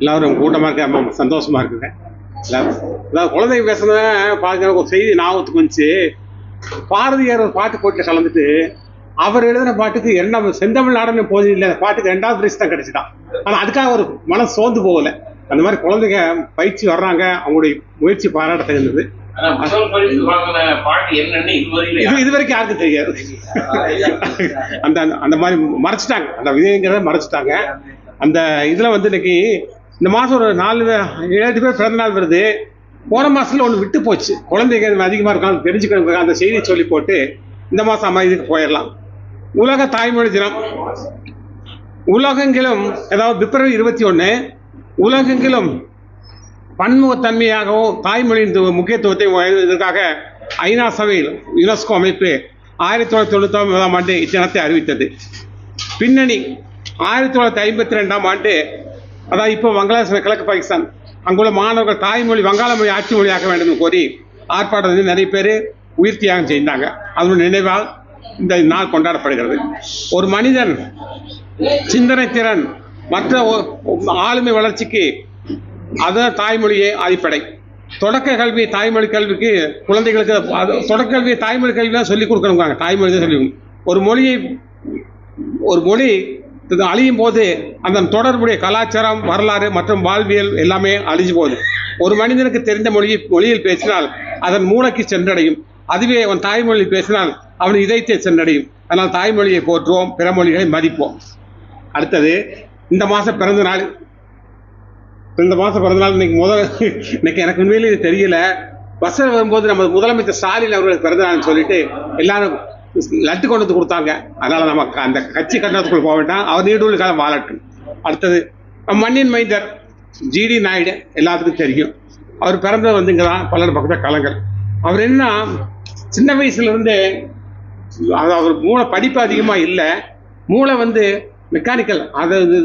எல்லாரும் கூட்டமாக இருக்க சந்தோஷமா இருக்குங்க. அதாவது குழந்தைங்க பேசுனத பார்க்க ஒரு செய்தி ஞாபகத்துக்கு வந்துச்சு. பாரதியார் ஒரு பாட்டு போட்டியில் கலந்துட்டு அவர் எழுதின பாட்டுக்கு என்ன செந்தமிழ்நாடுன்னு போதும் இல்லை, அந்த பாட்டுக்கு 2வது பிரைஸ் தான் கிடைச்சிட்டான். ஆனால் அதுக்காக ஒரு மனம் சோர்ந்து போகல. அந்த மாதிரி குழந்தைங்க பயிற்சி வர்றாங்க, அவங்களுடைய முயற்சி பாராட்ட தகுந்தது. இது வரைக்கும் யாருக்கும் தெரியாது. அந்த அந்த மாதிரி மறைச்சிட்டாங்க, அந்த விஜயங்கிறத மறைச்சிட்டாங்க. அந்த இதுல வந்து இன்னைக்கு இந்த மாசம் ஒரு 7 பேர் பிறந்த நாள் வருது. போன மாசத்துல ஒன்று விட்டு போச்சு, குழந்தைங்க அதிகமா இருக்காங்க தெரிஞ்சுக்கணும், அந்த செய்தி சொல்லி போட்டு இந்த மாசம் அம்மா இதுக்கு போயிடலாம். உலக தாய்மொழி தினம் உலகெங்கிலும், அதாவது பிப்ரவரி 21 உலகெங்கிலும் பன்முகத்தன்மையாகவும் தாய்மொழியின் முக்கியத்துவத்தை இதற்காக ஐநா சபையில் யுனெஸ்கோ அமைப்பு 1999ஆம் ஆண்டு இத்தினத்தை அறிவித்தது. பின்னணி 1952ஆம் ஆண்டு, அதாவது இப்போ வங்காளதேசம், கிழக்கு பாகிஸ்தான், அங்குள்ள மாணவர்கள் தாய்மொழி வங்காள மொழி ஆட்சி மொழியாக்க வேண்டும் என்று கோரி ஆர்ப்பாட்டத்தில் நிறைய பேர் உயிர் தியாகம் செய்தாங்க. அதனுடைய நினைவால் இந்த நாள் கொண்டாடப்படுகிறது. ஒரு மனிதன் சிந்தனை திறன் மற்ற ஆளுமை வளர்ச்சிக்கு அதுதான் தாய்மொழியே அடிப்படை. தொடக்க கல்வி தாய்மொழி கல்விக்கு குழந்தைகளுக்கு தொடக்க கல்வியை தாய்மொழி கல்வி தான் சொல்லிக் கொடுக்கணுங்க. தாய்மொழி தான் சொல்லி ஒரு மொழி அழியும் போது அந்த தொடர்புடைய கலாச்சாரம், வரலாறு மற்றும் வாழ்வியல் எல்லாமே அழிஞ்சு போகுது. ஒரு மனிதனுக்கு தெரிந்த மொழியில் பேசினால் அதன் மூளைக்கு சென்றடையும். அதுவே அவன் தாய்மொழியில் பேசினால் அவன் இதயத்தை சென்றடையும். அதனால் தாய்மொழியை போற்றுவோம், பிற மொழிகளை மதிப்போம். அடுத்தது இந்த மாதம் பிறந்த நாள். இன்னைக்கு எனக்கு உண்மையிலே இது தெரியல. பஸ்ஸில் வரும்போது நம்ம முதலமைச்சர் ஸ்டாலின் அவர்களுக்கு பிறந்த நாள்னு சொல்லிட்டு எல்லாரும் லட்டு கொண்டு வந்து கொடுத்தாங்க. அதனால நமக்கு அந்த கட்சி கட்டணத்துக்குள்ள போக வேண்டாம், அவர் நீடூழி காலம் வாழட்டும். அடுத்தது மண்ணின் மைந்தர் ஜிடி நாயுடு, எல்லாத்துக்கும் தெரியும். அவர் பிறந்தது வந்து இங்கே தான், பல்லட பக்கத்தில் கலங்கல். அவர் என்ன சின்ன வயசுலேருந்து, அவர் மூளை படிப்பு அதிகமாக இல்லை, மூளை வந்து மெக்கானிக்கல். அதாவது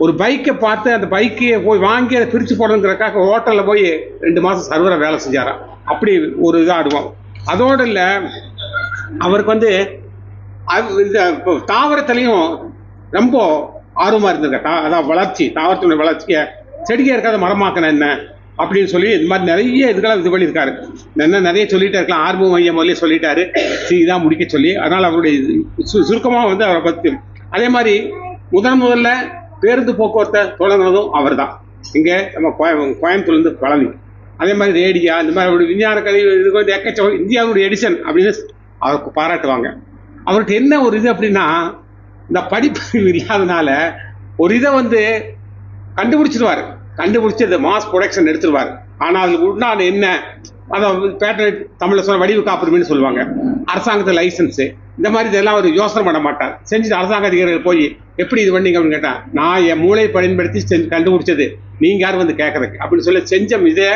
ஒரு பைக்கை பார்த்து அந்த பைக்கையை போய் வாங்கி அதை பிரித்து போடணுங்கிறக்காக ஹோட்டலில் போய் 2 மாதம் சர்வராக வேலை செஞ்சாராம். அப்படி ஒரு இதாக ஆடுவோம். அதோடு இல்லை, அவருக்கு வந்து இந்த தாவரத்துலேயும் ரொம்ப ஆர்வமாக இருந்திருக்க. அதான் வளர்ச்சி, தாவரத்தினுடைய வளர்ச்சியை செடியாக இருக்காத மரமாக்கணும் என்ன அப்படின்னு சொல்லி இது மாதிரி நிறைய இதுக்கெல்லாம் இது பண்ணியிருக்காரு. என்ன நிறைய சொல்லிகிட்டே இருக்கலாம். ஆர்வம் மையம் முதல்ல சொல்லிட்டாரு, இதான் முடிக்க சொல்லி. அதனால் அவருடைய சுருக்கமாக வந்து அவரை பற்றி. அதே மாதிரி முதல்ல பேருந்து போக்குவரத்தை தொடங்கினதும் அவர் தான். இங்கே நம்ம கோயம்புத்தூர்லேருந்து பழனி. அதே மாதிரி ரேடியா, இந்த மாதிரி அவருடைய விஞ்ஞான கல்வி இதுக்கு வந்து இந்தியாவுடைய எடிசன் அப்படின்னு அவருக்கு பாராட்டுவாங்க. அவருக்கு என்ன ஒரு இது அப்படின்னா, இந்த படிப்பு இல்லாதனால ஒரு இதை வந்து கண்டுபிடிச்சிடுவார், கண்டுபிடிச்சி இந்த மாஸ் ப்ரொடக்ஷன் எடுத்துருவார். ஆனால் அதுக்கு உண்டான என்ன, அதாவது பேட்டர்ன் தமிழில் சொல்ல வடிவு காப்புரிமைன்னு சொல்லுவாங்க, அரசாங்கத்தில் லைசன்ஸு, இந்த மாதிரி இதெல்லாம் அவர் யோசனை பண்ண மாட்டார். செஞ்சுட்டு அரசாங்க அதிகாரிகள் போய் எப்படி இது பண்ணீங்க அப்படின்னு கேட்டால், நான் என் மூளையை பயன்படுத்தி கண்டுபிடிச்சது, நீங்கள் யார் வந்து கேட்குறதுக்கு அப்படின்னு சொல்லி செஞ்ச இதை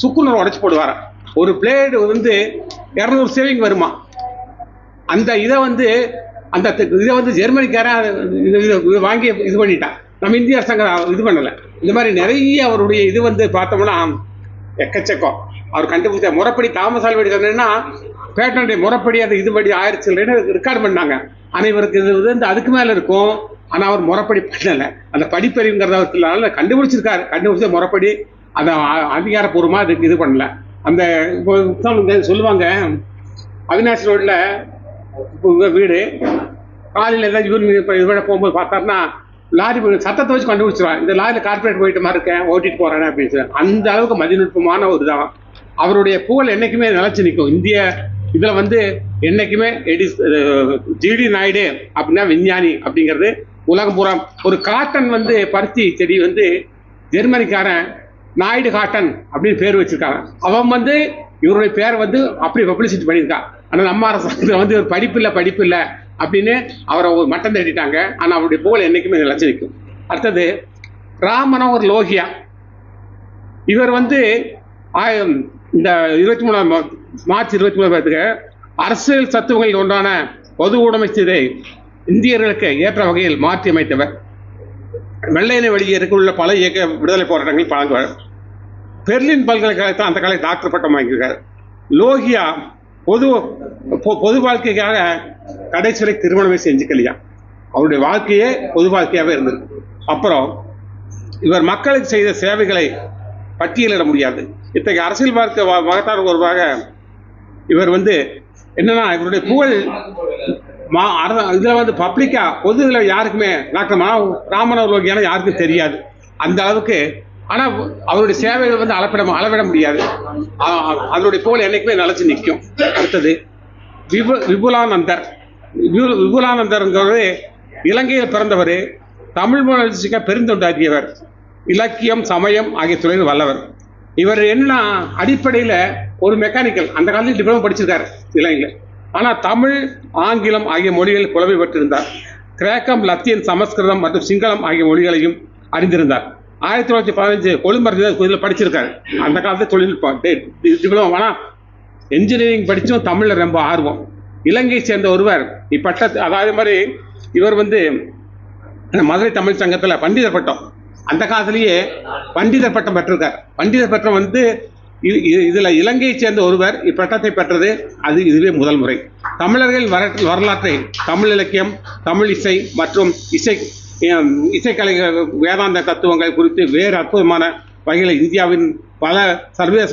சுக்குநூறு உடச்சி போடுவார். ஒரு பிளேடு வந்து 200 சேவிங் வருமா. அந்த இதை வந்து ஜெர்மனிக்காரன் இதை வாங்கி இது பண்ணிட்டான். நம்ம இந்திய அரசாங்கம் இது பண்ணலை. இந்த மாதிரி நிறைய அவருடைய இது வந்து பார்த்தோம்னா எக்கச்சக்கம். அவர் கண்டுபிடிச்ச முறைப்படி தாமஸ் ஆல்வா எடிசன் சொன்னேன்னா பேட்டனுடைய முறைப்படி அது இதுபடி ஆயிடுச்சுன்னு ரெக்கார்ட் பண்ணாங்க. அனைவருக்கு இது வந்து அதுக்கு மேலே இருக்கும். ஆனால் அவர் முறைப்படி பண்ணலை. அந்த படிப்பறிவுங்கிறத அவருக்கு கண்டுபிடிச்சிருக்காரு, கண்டுபிடிச்ச முறைப்படி அதை அதிகாரப்பூர்வமாக அதுக்கு இது பண்ணல. அந்த இப்போ சொல்லுவாங்க, அவினாசி ரோட்டில் வீடு காலையில் ஏதாவது யூரின் இது பண்ண போகும்போது பார்த்தாருன்னா லாரி சத்தத்தை வச்சு கண்டுபிடிச்சிருவான், இந்த லாரியில் கார்பரேட் போயிட்டு மாதிரி இருக்கேன், ஓட்டிட்டு போகிறேன் அப்படின்னு சொல்லி. அந்த அளவுக்கு மதிநுட்பமான ஒரு இதான். அவருடைய புகழ் என்றைக்குமே நிலச்சி நிற்கும். இந்திய இதில் வந்து என்றைக்குமே ஜிடி நாயுடு அப்படின்னா விஞ்ஞானி அப்படிங்கிறது உலகம் பூரா. ஒரு காட்டன் வந்து பருத்தி செடி வந்து ஜெர்மனிக்காரன் நாயுடு காட்டன் அப்படின்னு பேர் வச்சிருக்காங்க. அவன் வந்து இவருடைய பேரை வந்து அப்படி பப்ளிசிட்டி பண்ணியிருக்கான். ஆனால் நம்ம அரசாங்கத்தில் வந்து ஒரு படிப்பு இல்லை அப்படின்னு அவரை ஒரு மட்டம் தட்டிட்டாங்க. ஆனால் அவருடைய புகழ் என்றைக்குமே நிலச்சி நிற்கும். அடுத்தது ராமனோகர் லோகியா. இவர் வந்து இந்த 23 மார்ச் 23 அரசியல் தத்துவங்களில் ஒன்றான பொது உடைமைச்சதை இந்தியர்களுக்கு ஏற்ற வகையில் மாற்றி அமைத்தவர். வெள்ளையனை வெளியேறக்கு உள்ள பல இயக்க விடுதலை போராட்டங்கள் பழங்குவார். பெர்லின் பல்கலைக்கழகத்தில் அந்த காலை டாக்டர் பட்டம் வாங்கியிருக்கார். லோகியா பொது வாழ்க்கைக்காக கடைசி வரை திருமணமே செஞ்சுக்கலையா. அவருடைய வாழ்க்கையே பொது வாழ்க்கையாகவே இருந்திருக்கு. அப்புறம் இவர் மக்களுக்கு செய்த சேவைகளை பட்டியலிட முடியாது. இத்தகைய அரசியல் பார்க்க மகத்தார் ஒருவராக இவர் என்னன்னா இவருடைய புகழ் இதுல பப்ளிக்கா பொது இதுல யாருக்குமே டாக்டர் ராமன் யாருக்கும் தெரியாது அந்த அளவுக்கு. ஆனா அவருடைய சேவைகள் அளவிட முடியாது. அதனுடைய புகழ் என்னைக்குமே நிலைச்சு நிற்கும். அடுத்தது விபுலானந்தர். விபுலானந்தர்ங்கிறது இலங்கையில் பிறந்தவர், தமிழ் மொழிக்கு பெருந்தொண்டாற்றியவர், இலக்கியம் சமயம் ஆகிய துறையில் வல்லவர். இவர் என்ன அடிப்படையில் ஒரு மெக்கானிக்கல் அந்த காலத்தில் டிப்ளமோ படிச்சிருக்காரு இலங்கையில். ஆனால் தமிழ் ஆங்கிலம் ஆகிய மொழிகளில் புலமை பெற்றிருந்தார். கிரேக்கம், லத்தீன், சமஸ்கிருதம் மற்றும் சிங்களம் ஆகிய மொழிகளையும் அறிந்திருந்தார். 1915 கொழும்பு படிச்சிருக்காரு. அந்த காலத்தில் தொழில்நுட்பம் டிப்ளமோ. ஆனால் என்ஜினியரிங் படித்தும் தமிழில் ரொம்ப ஆர்வம். இலங்கையை சேர்ந்த ஒருவர் இப்பட்டத்தை அதாவது மாதிரி இவர் மதுரை தமிழ் சங்கத்தில் பண்டிதர் பட்டம் அந்த காலத்திலேயே பண்டிதர் பட்டம் பெற்றிருக்கார். பண்டிதர் பட்டம் இதுல இலங்கையை சேர்ந்த ஒருவர் இப்பட்டத்தை பெற்றது இதுவே முதல் முறை. தமிழர்கள் வரலாற்றை தமிழ் இலக்கியம், தமிழ் இசை மற்றும் இசைக்கலை வேதாந்த தத்துவங்கள் குறித்து வேறு அற்புதமான வகையில் இந்தியாவின் பல சர்வதேச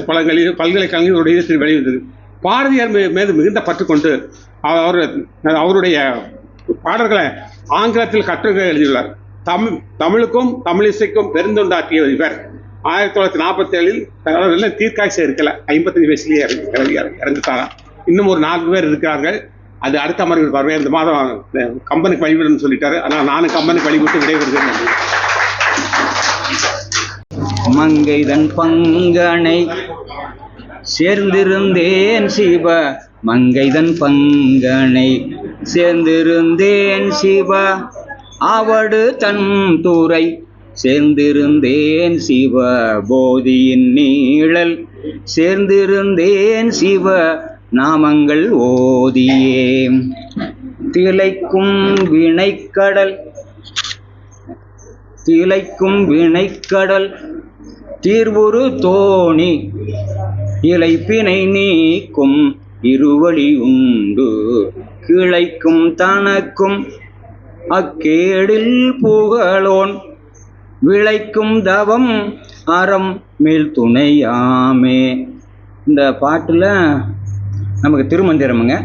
பல்கலைக்கழகங்களுடைய வெளிவந்தது. பாரதியார் மீது மிகுந்த பற்று கொண்டு அவருடைய பாடல்களை ஆங்கிலத்தில் கட்டுரை எழுதியுள்ளார். தமிழுக்கும் தமிழ் இசைக்கும் பெருந்தொண்டாற்றிய இவர் 1947 தீர்க்காய்ச்சி இருக்கல, 55 வயசுலேயே இறந்துட்டாராம். இன்னும் ஒரு 4 பேர் இருக்கிறார்கள். அது அடுத்த மாதிரி வருவேன். இந்த மாதம் கம்பெனிக்கு வழிவிடணும்னு சொல்லிட்டாரு. ஆனால் நானும் கம்பெனிக்கு வழிவிட்டு விடைபெறுகிறேன். மங்கைதன் பங்கனை சேர்ந்திருந்தேன் சிவ, மங்கைதன் பங்கனை சேர்ந்திருந்தேன் சிவ, அவடு தன் துறை சேர்ந்திருந்தேன் சிவ, போதியின் நீழல் சேர்ந்திருந்தேன் சிவ, நாமங்கள் ஓதியே, திளைக்கும் வினைக்கடல் தீர்வுறு தோணி, இளைப்பினை நீக்கும் இருவழி உண்டு, கிளைக்கும் தனக்கும் அக்கேடில் புகழோன், விளைக்கும் தவம் அறம் மேல் துணையாமே. இந்த பாட்டில் நமக்கு திருமந்திரமுங்க.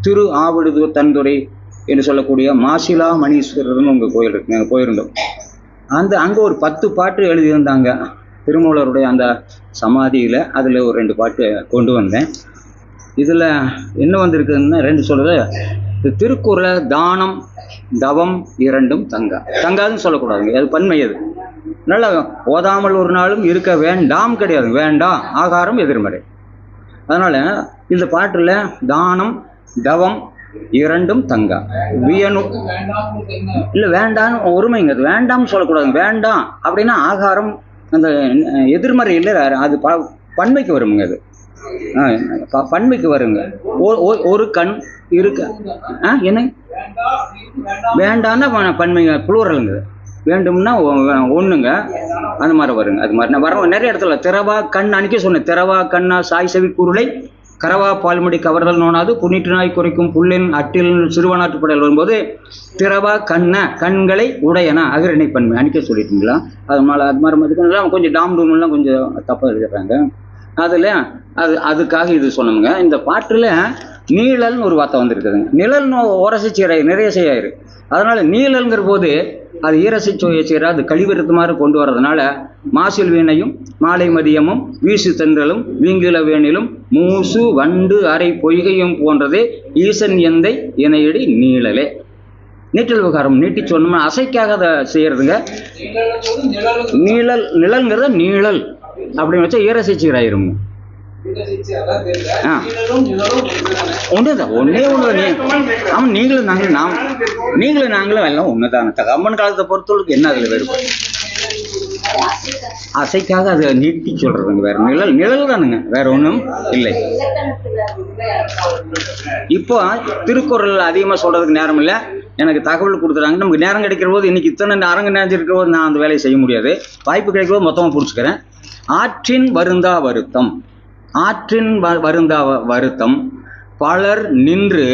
திரு ஆவடுது தன்துறை என்று சொல்லக்கூடிய மாசிலா மணீஸ்வரர்னு உங்கள் கோயில் இருக்கு. நாங்கள் போயிருந்தோம். அங்கே ஒரு 10 பாட்டு எழுதியிருந்தாங்க திருமூலருடைய அந்த சமாதியில். அதில் ஒரு 2 பாட்டு கொண்டு வந்தேன். இதில் என்ன வந்திருக்குதுன்னா 2 சொல்கிறது. திருக்குறளை தானம் தவம் இரண்டும் தங்காதுன்னு சொல்லக்கூடாதுங்க. அது பன்மை. அது அதனால் ஓதாமல் ஒரு நாளும் இருக்க வேண்டாம் கிடையாது. வேண்டாம் ஆகாரம் எதிர்மறை. அதனால் இந்த பாட்டில் தானம் தவம் இரண்டும் தங்கா வியனு இல்லை வேண்டான்னு ஒருமைங்க. அது வேண்டாம்னு சொல்லக்கூடாது. வேண்டாம் அப்படின்னா ஆகாரம் அந்த எதிர்மறை இல்லை, அது பன்மைக்கு வருங்க. அது பன்மைக்கு வருங்க. ஒரு கண் இருக்க என்ன வேண்டான்னா பன்மைங்க புளூரலுங்க. வேண்டும்னா ஒன்றுங்க. அந்த மாதிரி வருங்க. அது மாதிரி நான் வர நிறைய இடத்துல திறவா கண் அன்னைக்கே சொன்னேன். திறவா கண்ணா சாய் செவி குருளை கரவா பால்முடி கவர்தல் நோனாது புண்ணிட்டு நாய் குறைக்கும் புல்லின் அட்டில் சிறுவனாட்டு படையில் வரும்போது திறவா கண்களை உடையனா அகிரணை பன்மை அன்னைக்கே சொல்லிட்டீங்களா. அது மாதிரி மதுக்கெல்லாம் கொஞ்சம் டாம் டூம்லாம் கொஞ்சம் தப்பாக எழுதுறாங்க. அதில் அதுக்காக இது சொன்னோமுங்க. இந்த பாட்டில் நீழல்னு ஒரு வார்த்தை வந்துருக்குதுங்க. நிழல்னு உரசி சீரை நிறைய செய்யாயிரு. அதனால் நீழல்ங்கிற போது அது ஈரசி சீரை அது கழிவிருத்து மாதிரி கொண்டு வர்றதுனால மாசில் வீணையும் மாலை மதியமும் வீசு தென்றலும் வீங்கில வேணிலும் மூசு வண்டு அரை பொய்கையும் போன்றதே ஈசன் எந்தை இணையடி நீழலே. நீட்டல் விகாரம் நீட்டி சொன்னோம்னா அசைக்காக அதை செய்யறதுங்க. நிழல்ங்கிறத நீழல் அப்படின்னு வச்சா ஈரசி சீராயிருங்க. ஒன்றுதான் ஒன்னே ஒன்று. ஆமாம் நீங்களும் நாங்களும் எல்லாம் ஒண்ணுதான். அம்மன் காலத்தை பொறுத்தவரைக்கும் என்ன அதுல வேறுபாடு? அசைக்காக அதை நீட்டி சொல்றதுங்க. வேற நிழல் தானுங்க, வேற ஒன்றும் இல்லை. இப்போ திருக்குறள் அதிகமாக சொல்றதுக்கு நேரம் இல்லை. எனக்கு தகவல் கொடுத்துறாங்க. நமக்கு நேரம் கிடைக்கிற போது இன்னைக்கு இத்தனை அரங்கு நினைஞ்சிருக்கிற போது நான் அந்த வேலையை செய்ய முடியாது. வாய்ப்பு கிடைக்கிற போது மொத்தமாக பிடிச்சிக்கிறேன். ஆற்றின் வருந்தா வருத்தம் பலர் நின்று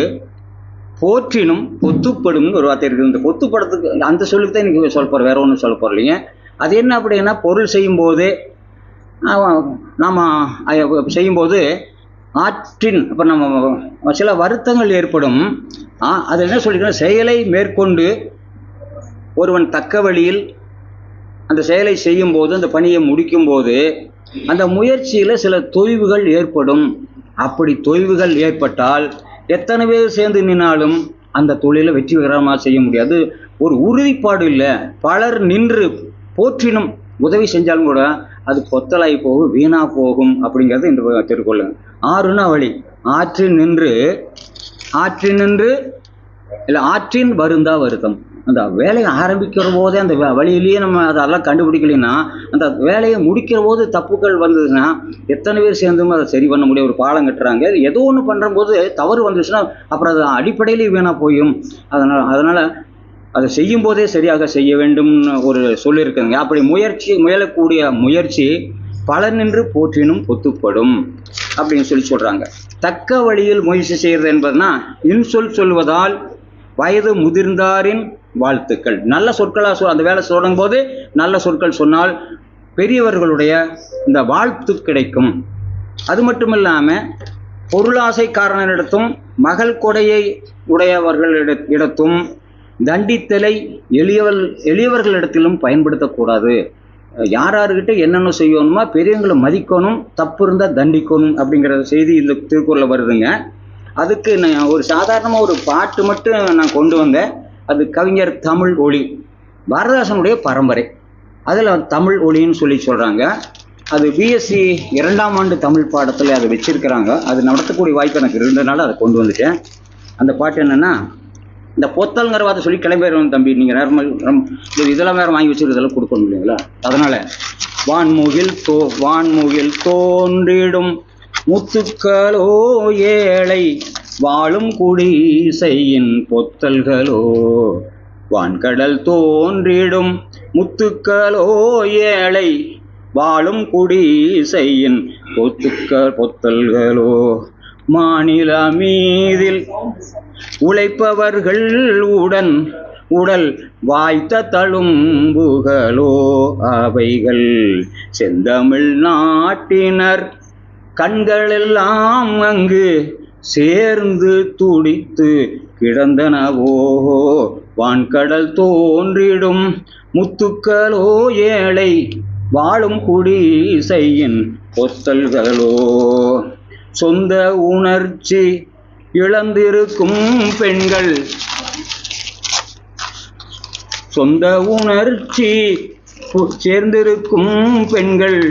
போற்றினும் பொத்துப்படும் ஒரு வார்த்தை இருக்குது. இந்த பொத்துப்படத்துக்கு அந்த சொல்லுக்கு தான் இன்னைக்கு சொல்ல போகிறேன். வேற ஒன்றும் சொல்ல போகிறீங்க. அது என்ன அப்படின்னா, பொருள் செய்யும்போது நாம் செய்யும்போது ஆற்றின் இப்போ நம்ம சில வருத்தங்கள் ஏற்படும். அது என்ன சொல்லிக்கிறோம், செயலை மேற்கொண்டு ஒருவன் தக்க வழியில் அந்த செயலை செய்யும்போது, அந்த பணியை முடிக்கும்போது அந்த முயற்சியில் சில தொய்வுகள் ஏற்படும். அப்படி தொய்வுகள் ஏற்பட்டால் எத்தனை பேர் சேர்ந்து நின்னாலும் அந்த தொழிலை வெற்றிகரமாக செய்ய முடியாது. ஒரு உறுதிப்பாடு இல்லை. பலர் நின்று போற்றினும் உதவி செஞ்சாலும் கூட அது பொத்தலாகி போகும், வீணாக போகும் அப்படிங்கிறது இந்த திருக்குறள். ஆறுனா வழி, ஆற்றின் நின்று இல்லை ஆற்றின் வருந்தா வருத்தம். அந்த வேலையை ஆரம்பிக்கிற போதே அந்த வழியிலேயே நம்ம அதெல்லாம் கண்டுபிடிக்கலைன்னா அந்த வேலையை முடிக்கிற போது தப்புகள் வந்ததுன்னா எத்தனை பேர் சேர்ந்தும் அதை சரி பண்ண முடியும். ஒரு பாலம் கட்டுறாங்க, ஏதோ ஒன்று பண்ணுற போது தவறு வந்துச்சுன்னா அப்புறம் அது அடிப்படையிலே வீணாக போயும். அதனால் அதை செய்யும் போதே சரியாக செய்ய வேண்டும்னு ஒரு சொல்லியிருக்குங்க. அப்படி முயலக்கூடிய முயற்சி பலர் நின்று போற்றினும் பொத்துப்படும் அப்படின்னு சொல்கிறாங்க. தக்க வழியில் முயற்சி செய்கிறது என்பதுனா இன்சொல் சொல்வதால் வயது முதிர்ந்தாரின் வாழ்த்துக்கள். நல்ல சொற்களாக அந்த வேலை தொடங்கும் போது நல்ல சொற்கள் சொன்னால் பெரியவர்களுடைய இந்த வாழ்த்து கிடைக்கும். அது மட்டும் இல்லாமல் பொருளாசைக்காரனிடத்தும் மகள் கொடையை உடையவர்களிடத்தும் தண்டித்தலை எளியவர்களிடத்திலும் பயன்படுத்தக்கூடாது. யார்கிட்ட என்னென்ன செய்யணுமா, பெரியவங்களை மதிக்கணும், தப்பு இருந்தால் தண்டிக்கணும் அப்படிங்கிற செய்தி இந்த திருக்குறளில் வருதுங்க. அதுக்கு நான் ஒரு சாதாரணமாக ஒரு பாட்டு மட்டும் நான் கொண்டு வந்தேன். அது கவிஞர் தமிழ் ஒளி, பாரதிதாசனுடைய பரம்பரை, அதில் தமிழ் ஒளின்னு சொல்கிறாங்க. அது பிஎஸ்சி 2ஆம் ஆண்டு தமிழ் பாடத்தில் அதை வச்சிருக்கிறாங்க. அது நடத்தக்கூடிய வாய்ப்பு எனக்கு இருந்ததுனால அதை கொண்டு வந்துட்டேன். அந்த பாட்டு என்னென்னா, இந்த பொத்தல்ங்கிற வார்த்தை சொல்லி கிளம்பிடுவோம் தம்பி, நீங்கள் நேரம் இதெல்லாம் வேறு வாங்கி வச்சுருக்கதெல்லாம் கொடுக்கணும் இல்லைங்களா. அதனால் வான்முகில் தோன்றிடும் முத்துக்களோ ஏழை வாழும் குடிசையின் பொத்தல்களோ, வான்கடல் தோன்றிடும் முத்துக்களோ ஏழை வாழும் குடிசையின் பொத்தல்களோ, மாநில மீதில் உழைப்பவர்கள் உடல் வாய்த்த தழும்புகளோ, அவைகள் செந்தமிழ் நாட்டினர் கண்களெல்லாம் அங்கு சேர்ந்து துடித்து கிடந்தனவோ, வான்கடல் தோன்றிடும் முத்துக்களோ ஏழை வாழும் குடிசையின் பொத்தல்களோ, சொந்த உணர்ச்சி இழந்திருக்கும் பெண்கள், சொந்த உணர்ச்சி சேர்ந்திருக்கும் பெண்கள்,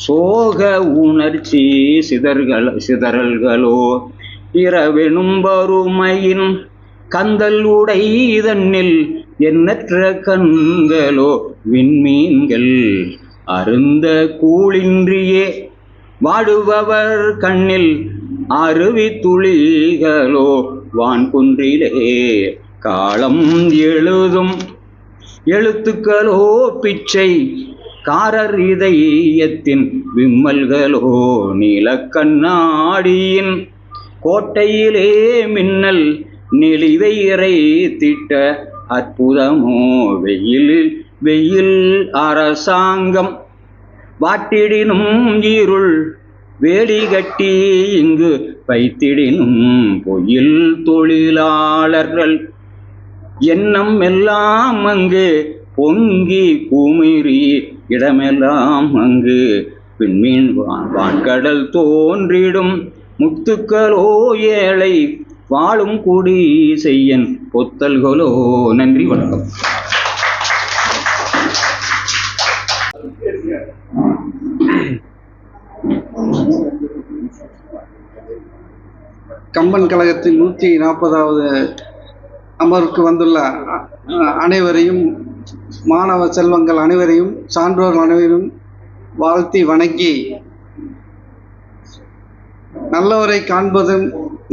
சோக உணர்ச்சி சிதறல்களோ, இரவெனும் வறுமையின் கந்தல் உடைதன்னில் எண்ணற்ற கண்களோ, விண்மீன்கள் அருந்த கூழின்றியே வாடுபவர் கண்ணில் அருவி துளிகளோ, வான்குன்றிலே காலம் எழுதும் எழுத்துக்களோ, பிச்சை காரர் இதயத்தின் விம்மல்களோ, நீலக்கண்ணாடியின் கோட்டையிலே மின்னல் நெளிவை இறைத்திட்ட அற்புதமோ, வெயில் அரசாங்கம் வாட்டிடினும் இருள் வேலி கட்டி இங்கு வைத்திடினும் பொயில் தொழிலாளர்கள் எண்ணம் எல்லாம் அங்கு பொங்கி குமிறி இடமெல்லாம் அங்கு விண்மீன் வான்கடல் தோன்றிடும் முத்துக்களோ ஏழை வாழும் குடிசையின் பொத்தல்களோ. நன்றி, வணக்கம். கம்பன் கழகத்தின் 140வது அமர்வுக்கு வந்துள்ள அனைவரையும், மாணவ செல்வங்கள் அனைவரையும், சான்றோர்கள் அனைவரும் வாழ்த்தி வணங்கி, நல்லவரை காண்பதும்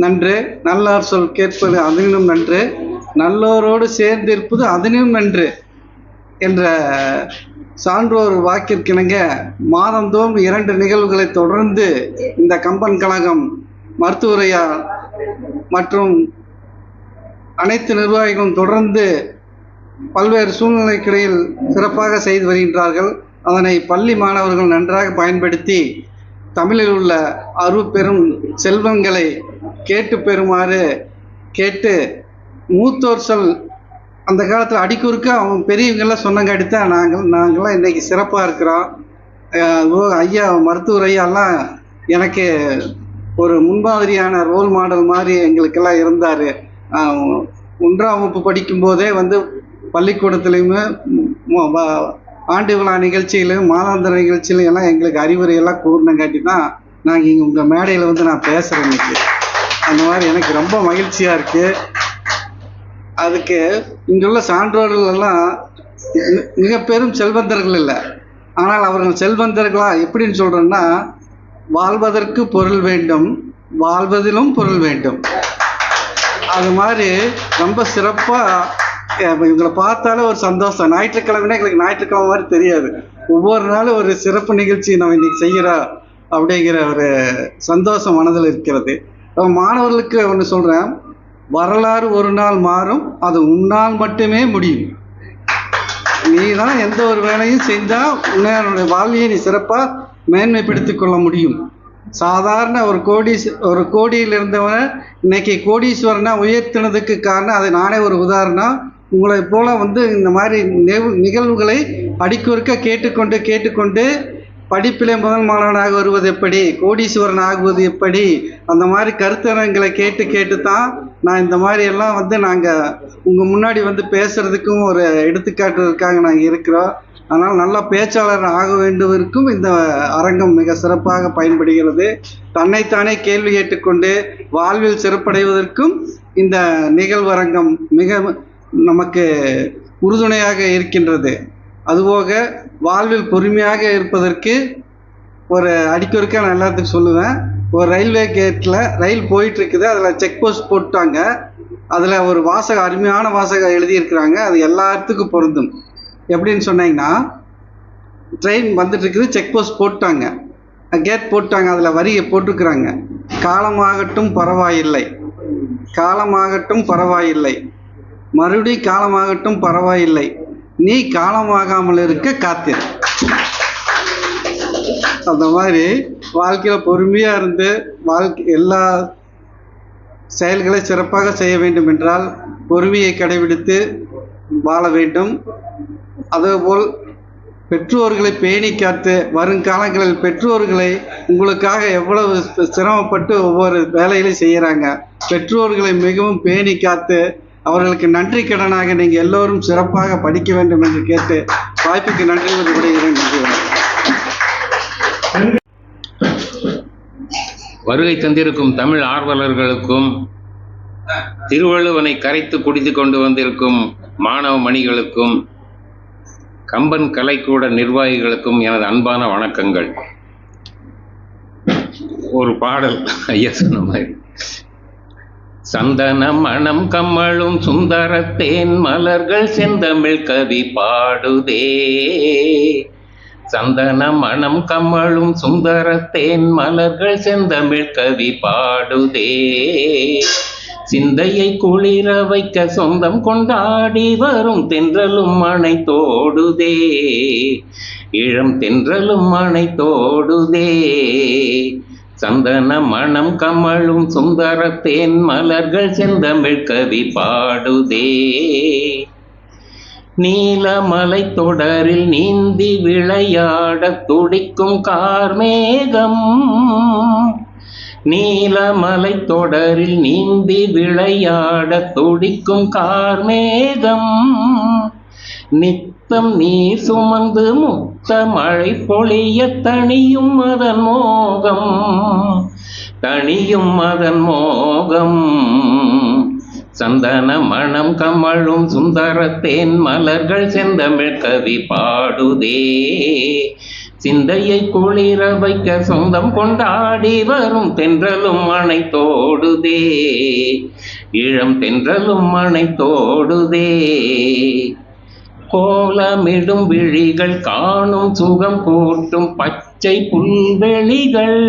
நன்று, நல்லார் சொல் கேட்பது அதனினும் நன்று, நல்லோரோடு சேர்ந்திருப்பது அதனினும் நன்று என்ற சான்றோர் வாக்கிற்கிணங்க மாதந்தோறும் 2 நிகழ்வுகளை தொடர்ந்து இந்த கம்பன் கழகம் மருத்துவரையார் மற்றும் அனைத்து நிர்வாகிகளும் தொடர்ந்து பல்வேறு சூழ்நிலைக்கிடையில் சிறப்பாக செய்து வருகின்றார்கள். அதனை பள்ளி மாணவர்கள் நன்றாக பயன்படுத்தி தமிழில் உள்ள அருட்பெரும் செல்வங்களை கேட்டு பெறுமாறு கேட்டு, மூத்தோர் சொல் அந்த காலத்தில் அடிக்குறுக்க அவங்க பெரியவங்கெல்லாம் சொன்னங்காட்டி தான் நாங்கள்லாம் இன்றைக்கி சிறப்பாக இருக்கிறோம். ஐயா மருத்துவர் ஐயாலாம் எனக்கு ஒரு முன்மாதிரியான ரோல் மாடல் மாதிரி எங்களுக்கெல்லாம் இருந்தார். 1ஆம் வகுப்பு படிக்கும்போதே பள்ளிக்கூடத்துலேயுமே ஆண்டு விழா நிகழ்ச்சியிலும் மாதாந்திர நிகழ்ச்சியிலும் எல்லாம் எங்களுக்கு அறிவுரையெல்லாம் கூறினங்காட்டி தான் நாங்கள் இங்கே உங்கள் மேடையில் நான் பேசுகிறேன் இன்னைக்கு. அந்த மாதிரி எனக்கு ரொம்ப மகிழ்ச்சியாக இருக்குது. அதுக்கு இங்குள்ள சான்றோர்கள் எல்லாம் மிக பெரும் செல்வந்தர்கள் இல்லை, ஆனால் அவர்கள் செல்வந்தர்களா எப்படின்னு சொல்கிறேன்னா, வாழ்வதற்கு பொருள் வேண்டும், வாழ்வதிலும் பொருள் வேண்டும். அது மாதிரி ரொம்ப சிறப்பாக இவங்களை பார்த்தாலே ஒரு சந்தோஷம். ஞாயிற்றுக்கிழமைனா எங்களுக்கு ஞாயிற்றுக்கிழமை மாதிரி தெரியாது. ஒவ்வொரு நாளும் ஒரு சிறப்பு நிகழ்ச்சி நம்ம இன்றைக்கி செய்கிறோம் அப்படிங்கிற ஒரு சந்தோஷம் மனதில் இருக்கிறது. மாணவர்களுக்கு ஒன்று சொல்கிறேன், வரலாறு ஒரு நாள் மாறும், அது உன்னால் மட்டுமே முடியும். நீ தான் எந்த ஒரு வேலையும் செஞ்சால் உன்னுடைய வாழ்வியை நீ சிறப்பாக மேன்மைப்படுத்திக் கொள்ள முடியும். சாதாரண ஒரு கோடியில் இருந்தவனை இன்னைக்கு கோடீஸ்வரனா உயர்த்தினதுக்கு காரணம், அது நானே ஒரு உதாரணம். உங்களை போல இந்த மாதிரி நிகழ்வுகளை அடிக்கொருக்க கேட்டுக்கொண்டு படிப்பிலே முதல் மாணவனாக வருவது எப்படி, கோடீஸ்வரன் ஆகுவது எப்படி, அந்த மாதிரி கருத்தரங்களை கேட்டு தான் நான் இந்த மாதிரி எல்லாம் நாங்கள் உங்கள் முன்னாடி பேசுகிறதுக்கும் ஒரு எடுத்துக்காட்டுறதுக்காக நாங்கள் இருக்கிறோம். அதனால் நல்ல பேச்சாளர் ஆக வேண்டுவதற்கும் இந்த அரங்கம் மிக சிறப்பாக பயன்படுகிறது. தன்னைத்தானே கேள்வி கேட்டுக்கொண்டு வாழ்வில் சிறப்படைவதற்கும் இந்த நிகழ்வரங்கம் மிக நமக்கு உறுதுணையாக இருக்கின்றது. அதுபோக வாழ்வில் பொறுமையாக இருப்பதற்கு ஒரு அடிக்கொருக்க நான் எல்லாத்துக்கும் சொல்லுவேன். ஒரு ரயில்வே கேட்டில் ரயில் போயிட்டுருக்குது, அதில் செக் போஸ்ட் போட்டாங்க. அதில் ஒரு வாசகம், அருமையான வாசகம் எழுதியிருக்கிறாங்க. அது எல்லாத்துக்கும் பொருந்தும். எப்படின்னு சொன்னீங்கன்னா, ட்ரெயின் வந்துட்டுருக்குது, செக் போஸ்ட் போட்டாங்க, கேட் போட்டாங்க, அதில் வரியை போட்டிருக்கிறாங்க, காலமாகட்டும் பரவாயில்லை, காலமாகட்டும் பரவாயில்லை, மறுபடியும் காலமாகட்டும் பரவாயில்லை, நீ காலமாகாமல் இருக்க காத்திரு. அந்த மாதிரி வாழ்க்கையில் பொறுமையாக இருந்து எல்லா செயல்களை சிறப்பாக செய்ய வேண்டும் என்றால் பொறுமையை கடைபிடித்து வாழ வேண்டும். அதேபோல் பெற்றோர்களை பேணி காத்து, வருங்காலங்களில் பெற்றோர்களை உங்களுக்காக எவ்வளவு சிரமப்பட்டு ஒவ்வொரு வேலைகளையும் செய்கிறாங்க. பெற்றோர்களை மிகவும் பேணி காத்து அவர்களுக்கு நன்றி கடனாக நீங்கள் எல்லோரும் சிறப்பாக படிக்க வேண்டும் என்று கேட்டு வாய்ப்புக்கு நன்றி விடைகிறேன். வருகை தந்திருக்கும் தமிழ் ஆர்வலர்களுக்கும், திருவள்ளுவனை கரைத்து குடித்து கொண்டு வந்திருக்கும் மாணவ மணிகளுக்கும், கம்பன் கலைக்கூட நிர்வாகிகளுக்கும் எனது அன்பான வணக்கங்கள். ஒரு பாடல் ஐயா சொன்ன மாதிரி, சந்தன மணம் கம்மழும் சுந்தரத்தேன் மலர்கள் செந்தமிழ் கவி பாடுதே, சந்தன மணம் கம்மழும் சுந்தரத்தேன் மலர்கள் செந்தமிழ் கவி பாடுதே, சிந்தையை குளிர வைக்க சொந்தம் கொண்டாடி வரும் தென்றலும் அணை தோடுதே, இளம் தென்றலும் அணை தோடுதே, சந்தன மணம் கமழும் சுந்தரத்தேன் மலர்கள் செந்தமிழ் கவி பாடுதே, நீலமலை தொடரில் நீந்தி விளையாட துடிக்கும் கார்மேகம், நீலமலை தொடரில் நீந்தி விளையாட துடிக்கும் கார்மேகம், நித்தம் நீர் சுமந்து முத்த மழை பொழிய தணியும் அதன் மோகம், தணியும் அதன் மோகம், சந்தன மணம் கமழும் சுந்தரத்தேன் மலர்கள் செந்தமிழ் கவி பாடுதே, சிந்தையை குளிர வைக்க சொந்தம் கொண்டாடி வரும் தென்றலும் அணை தோடுதே, இளம் தென்றலும் அணை தோடுதே, கோலமிடும் விழிகள் காணும் சுகம் கூட்டும் பச்சை புல்வெளிகள்,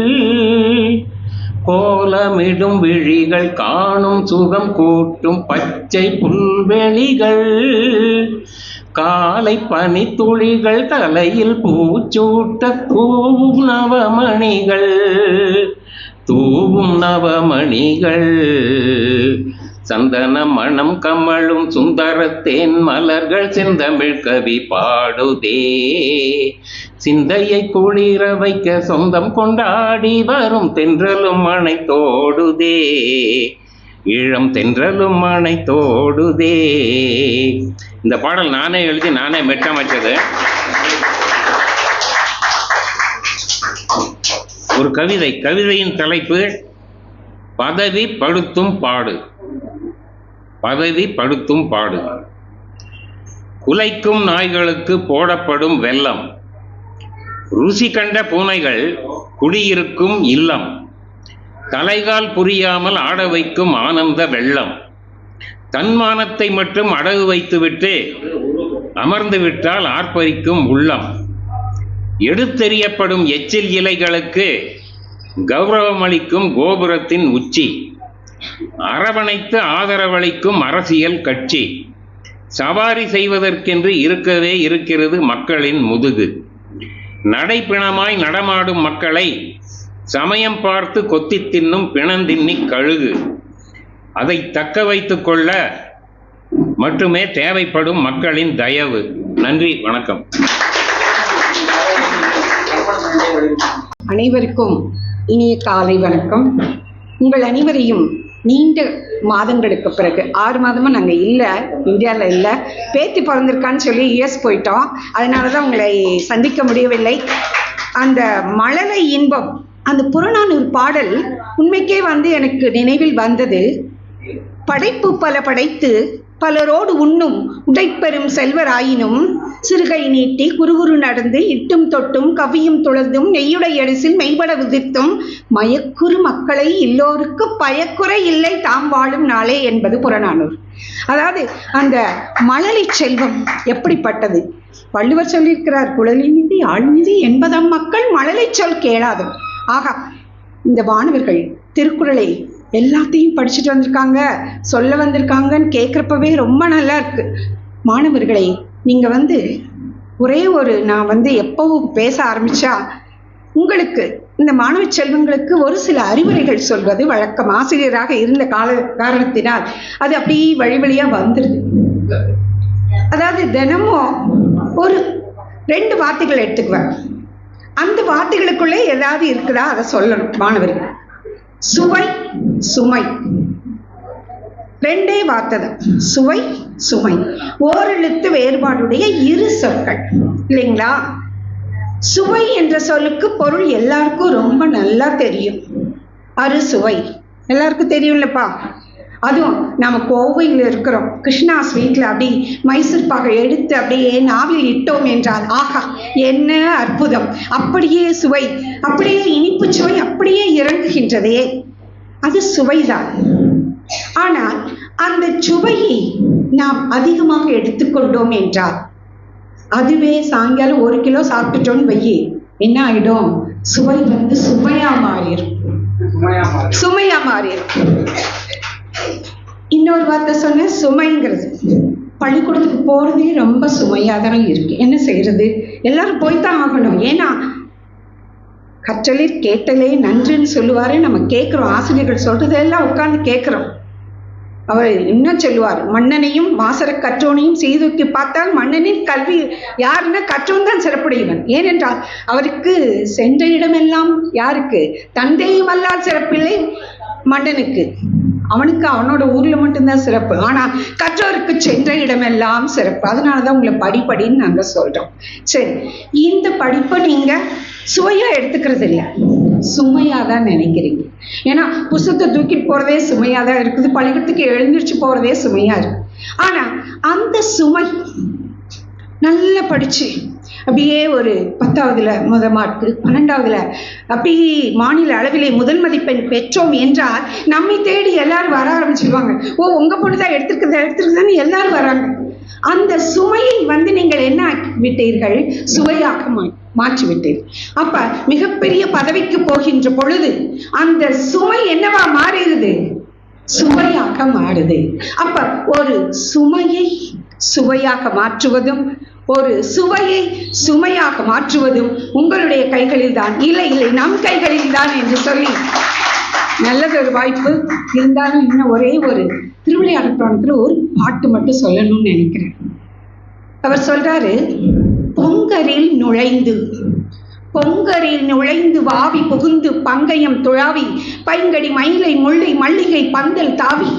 கோலமிடும் விழிகள் காணும் சுகம் கூட்டும் பச்சை புல்வெளிகள், காலை பனித்துளிகள் தலையில் பூச்சூட்ட தூவும் நவமணிகள், தூவும் நவமணிகள். சந்தன மணம் கமழும் சுந்தரத்தேன் மலர்கள் செந்தமிழ் கவி பாடுதே, சிந்தையை குளிர வைக்க சொந்தம் கொண்டாடி வரும் தென்றலும் மணை தோடுதே, ஈழம் தென்றலும் மணை தோடுதே. இந்த பாடல் நானே எழுதி நானே மெட்டமைச்சது. ஒரு கவிதை. கவிதையின் தலைப்பு பதவி படுத்தும் பாடு. பதவி படுத்தும் பாடு. குலைக்கும் நாய்களுக்கு போடப்படும் வெல்லம், ருசி கண்ட பூனைகள் குடியிருக்கும் இல்லம், தலைகால் புரியாமல் ஆட வைக்கும் ஆனந்த வெள்ளம், தன்மானத்தை மட்டும் அடகு வைத்துவிட்டு அமர்ந்து விட்டால் ஆர்ப்பரிக்கும் உள்ளம், எடுத்தெறியப்படும் எச்சில் இலைகளுக்கு கௌரவமளிக்கும் கோபுரத்தின் உச்சி, அரவணைத்து ஆதரவளிக்கும் அரசியல் கட்சி, சவாரி செய்வதற்கென்று இருக்கவே இருக்கிறது மக்களின் முதுகு, நடைப்பிணமாய் நடமாடும் மக்களை சமயம் பார்த்து கொத்தி தின்னும் பிணந்தின்னி கழுகு, அதை தக்க வைத்துக் கொள்ள மட்டுமே தேவைப்படும் மக்களின் தயவு. நன்றி, வணக்கம். அனைவருக்கும் இனிய காலை வணக்கம். உங்கள் அனைவரையும் நீண்ட மாதங்களுக்கு பிறகு, 6 மாதமாக நாங்கள் இல்லை, இந்தியாவில் இல்லை, பேத்தி பிறந்திருக்கான்னு சொல்லி யுஎஸ் போயிட்டோம். அதனால தான் உங்களை சந்திக்க முடியவில்லை. அந்த மழலை இன்பம், அந்த புறநானூறு பாடல் உண்மைக்கே எனக்கு நினைவில் வந்தது. படைப்பு பல படைத்து பலரோடு உண்ணும் உடைப்பெறும் செல்வராயினும், சிறுகை நீட்டி குறுகுறு நடந்து இட்டும் தொட்டும் கவியும் துளர்ந்தும் நெய்யுடை எரிசில் மெய்பட உதிர்த்தும் மயக்குறு மக்களை எல்லோருக்கு பயக்குறை இல்லை தாம் வாழும் நாளே என்பது புறநானூறு. அதாவது அந்த மழலை செல்வம் எப்படிப்பட்டது? வள்ளுவர் சொல்லியிருக்கிறார், குழலினிதி ஆழ்நிதி என்பதாம் மக்கள் மழலை சொல் கேளாதும். ஆகா, இந்த மாணவர்கள் திருக்குறளை எல்லாத்தையும் படிச்சுட்டு வந்திருக்காங்க, சொல்ல வந்திருக்காங்கன்னு கேட்குறப்பவே ரொம்ப நல்லா இருக்கு. மாணவர்களை நீங்கள் ஒரே ஒரு நான் எப்பவும் பேச ஆரம்பித்தா உங்களுக்கு இந்த மாணவ செல்வங்களுக்கு ஒரு சில அறிவுரைகள் சொல்வது வழக்கம். ஆசிரியராக இருந்த காரணத்தினால் அது அப்படி வழி வழியாக வந்துடுது. அதாவது தினமும் ஒரு 2 வார்த்தைகள் எடுத்துக்குவேன். அந்த வார்த்தைகளுக்குள்ளே ஏதாவது இருக்குதா அதை சொல்லணும் மாணவர்கள். சுவை, சுமை, 2 வார்த்தை தான். சுவை, சுமை, ஓரெழுத்து வேறுபாடுடைய 2 சொற்கள் இல்லைங்களா? சுவை என்ற சொல்லுக்கு பொருள் எல்லாருக்கும் ரொம்ப நல்லா தெரியும். அறுசுவை எல்லாருக்கும் தெரியும்லப்பா. அதுவும் நம்ம கோவையில் இருக்கிறோம், கிருஷ்ணா ஸ்வீட்டில் அப்படி மைசூர் பாகை எடுத்து அப்படியே நாவில் இட்டோம் என்றால் ஆஹா என்ன அற்புதம்! அப்படியே சுவை, அப்படியே இனிப்பு சுவை அப்படியே இறங்குகின்றதே, அது சுவைதான். ஆனால் அந்த சுவையை நாம் அதிகமாக எடுத்துக்கொண்டோம் என்றால், அதுவே சாயங்காலம் 1 கிலோ சாப்பிட்டுட்டோன்னு வையே, என்ன ஆகிடும்? சுவை சுமையா மாறிடும். சுமையா மாறிடும். இன்னொரு வார்த்தை சொன்ன சுமைங்கிறது, பள்ளிக்கூடத்துக்கு போகிறதே ரொம்ப சுமையாக தான் இருக்கு. என்ன செய்யறது? எல்லாரும் போய்தான் ஆகணும். ஏன்னா கற்றலில் கேட்டலே நன்றுன்னு சொல்லுவாரு. நம்ம கேட்குறோம், ஆசிரியர்கள் சொல்றதெல்லாம் உட்கார்ந்து கேட்குறோம். அவர் இன்னும் சொல்லுவார், மன்னனையும் மாசர கற்றோனையும் சீதூக்கி பார்த்தால் மன்னனின் கல்வி யாருன்னா கற்றோன் தான் சிறப்புடையவன். ஏனென்றால் அவருக்கு சென்ற இடமெல்லாம் யாருக்கு? தந்தையும் அல்லால் சிறப்பில்லை மன்னனுக்கு. அவனுக்கு அவனோட ஊர்ல மட்டும்தான் சிறப்பு. ஆனா கற்றோருக்கு சென்ற இடமெல்லாம் சிறப்பு. அதனாலதான் உங்களை படிப்படின்னு நாங்க சொல்றோம். சரி, இந்த படிப்பை நீங்க சுவையா எடுத்துக்கிறது இல்லை, சுமையா தான் நினைக்கிறீங்க. ஏன்னா புத்தகத்தை தூக்கிட்டு போறதே சுமையா தான் இருக்குது, பள்ளிக்கூடத்துக்கு எழுந்திரிச்சு போறதே சுமையா இருக்கு. ஆனா அந்த சுமை நல்லா படிச்சு அப்படியே ஒரு 10ஆவதுல முதல் மார்க்கு, 12ஆவதுல அப்படி மாநில அளவிலே முதல் மதிப்பெண் பெற்றோம் என்றால் நம்மை தேடி எல்லாரும் வர ஆரம்பிச்சிருவாங்க. ஓ, உங்க பொண்ணுதான் எடுத்திருக்குதான்னு எல்லாரும் வராங்க. அந்த சுமையை நீங்கள் என்ன விட்டீர்கள், சுவையாக மாற்றிவிட்டீர்கள். அப்ப மிகப்பெரிய பதவிக்கு போகின்ற பொழுது அந்த சுமை என்னவா மாறுகிறது? சுவையாக மாறுது. அப்ப ஒரு சுமையை சுவையாக மாற்றுவதும் ஒரு சுவையை சுமையாக மாற்றுவதும் உங்களுடைய கைகளில் தான். இல்லை இல்லை, நம் கைகளில் தான் என்று சொல்லி நல்லதொரு வாய்ப்பு இருந்தாலும் இன்னும் ஒரே ஒரு திருவிளையாடல் புராணத்துல ஒரு பாட்டு மட்டும் சொல்லணும்னு நினைக்கிறேன். அவர் சொல்றாரு, பொங்கரில் நுழைந்து வாவி புகுந்து பங்கயம் துழாவி பைங்கடி மயிலை முல்லை மல்லிகை பந்தல் தாவி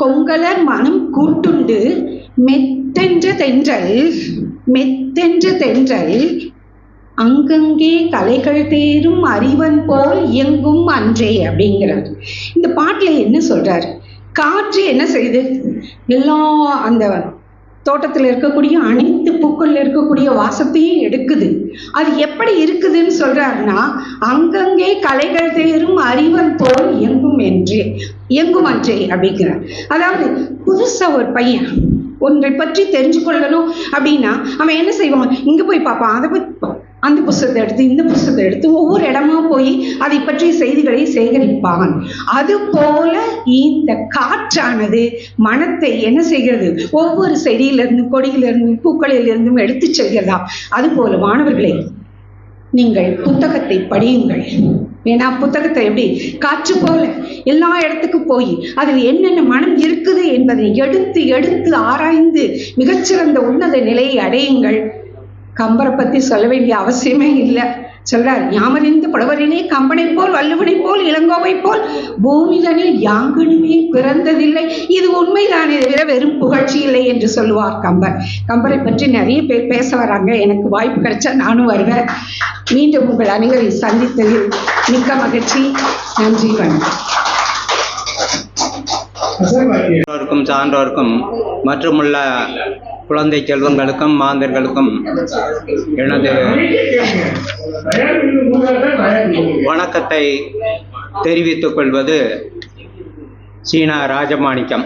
கொங்கலர் மனம் கூட்டுண்டு மெத்தென்ற தென்றல் அங்கங்கே கலைகள் தேரும் அறிவன் போல் இயங்கும் அன்றே அப்படிங்கிறார். இந்த பாட்டுல என்ன சொல்றாரு? காற்று என்ன செய்யுது? எல்லா அந்த தோட்டத்தில் இருக்கக்கூடிய அனைத்து பூக்கள்ல இருக்கக்கூடிய வாசத்தையும் எடுக்குது. அது எப்படி இருக்குதுன்னு சொல்றாருன்னா, அங்கங்கே கலைகள் தேரும் அறிவன் போல் இயங்கும் அன்றே அப்படிங்கிறார். அதாவது புதுசா ஒரு பையன் ஒன்றை பற்றி தெரிஞ்சு கொள்ளணும் அப்படின்னா அவன் என்ன செய்வான்? இங்க போய் பார்ப்பான், அதை போய் அந்த புஸ்தகத்தை எடுத்து இந்த புஸ்தகத்தை எடுத்து ஒவ்வொரு இடமா போய் அதை பற்றிய செய்திகளை சேகரிப்பான். அது போல இந்த காற்றானது மனத்தை என்ன செய்கிறது? ஒவ்வொரு செடியிலிருந்து கொடியிலிருந்து பூக்களிலிருந்தும் எடுத்து செல்கிறதா? அது போல மாணவர்களே, நீங்கள் புத்தகத்தை படியுங்கள். ஏன்னா புத்தகத்தை எப்படி காற்று போல எல்லா இடத்துக்கும் போய் அதில் என்னென்ன மனம் இருக்குது என்பதை எடுத்து எடுத்து ஆராய்ந்து மிகச்சிறந்த உன்னத நிலையை அடையுங்கள். கம்பரை பத்தி சொல்ல வேண்டிய அவசியமே இல்லை. சொல்றார், யாமறிந்து புலவரிலே கம்பனை போல் வள்ளுவனை போல் இளங்கோவை போல் பூமிதனில் யாங்கனுமே பிறந்ததில்லை. இது உண்மைதானே தவிர வெறும் புகழ்ச்சி இல்லை என்று சொல்லுவார் கம்பர். கம்பரை பற்றி நிறைய பேர் பேச வராங்க. எனக்கு வாய்ப்பு கிடைச்சா நானும் வருவேன். மீண்டும் உங்கள் அனைவரை சந்தித்ததில் மிக்க மகிழ்ச்சி. நன்றி, வணக்கம். சான்றோருக்கும் மற்றுமுள்ள குழந்தை செல்வங்களுக்கும் மாந்தர்களுக்கும் எனது வணக்கத்தை தெரிவித்துக் கொள்வது சீனா ராஜமாணிக்கம்.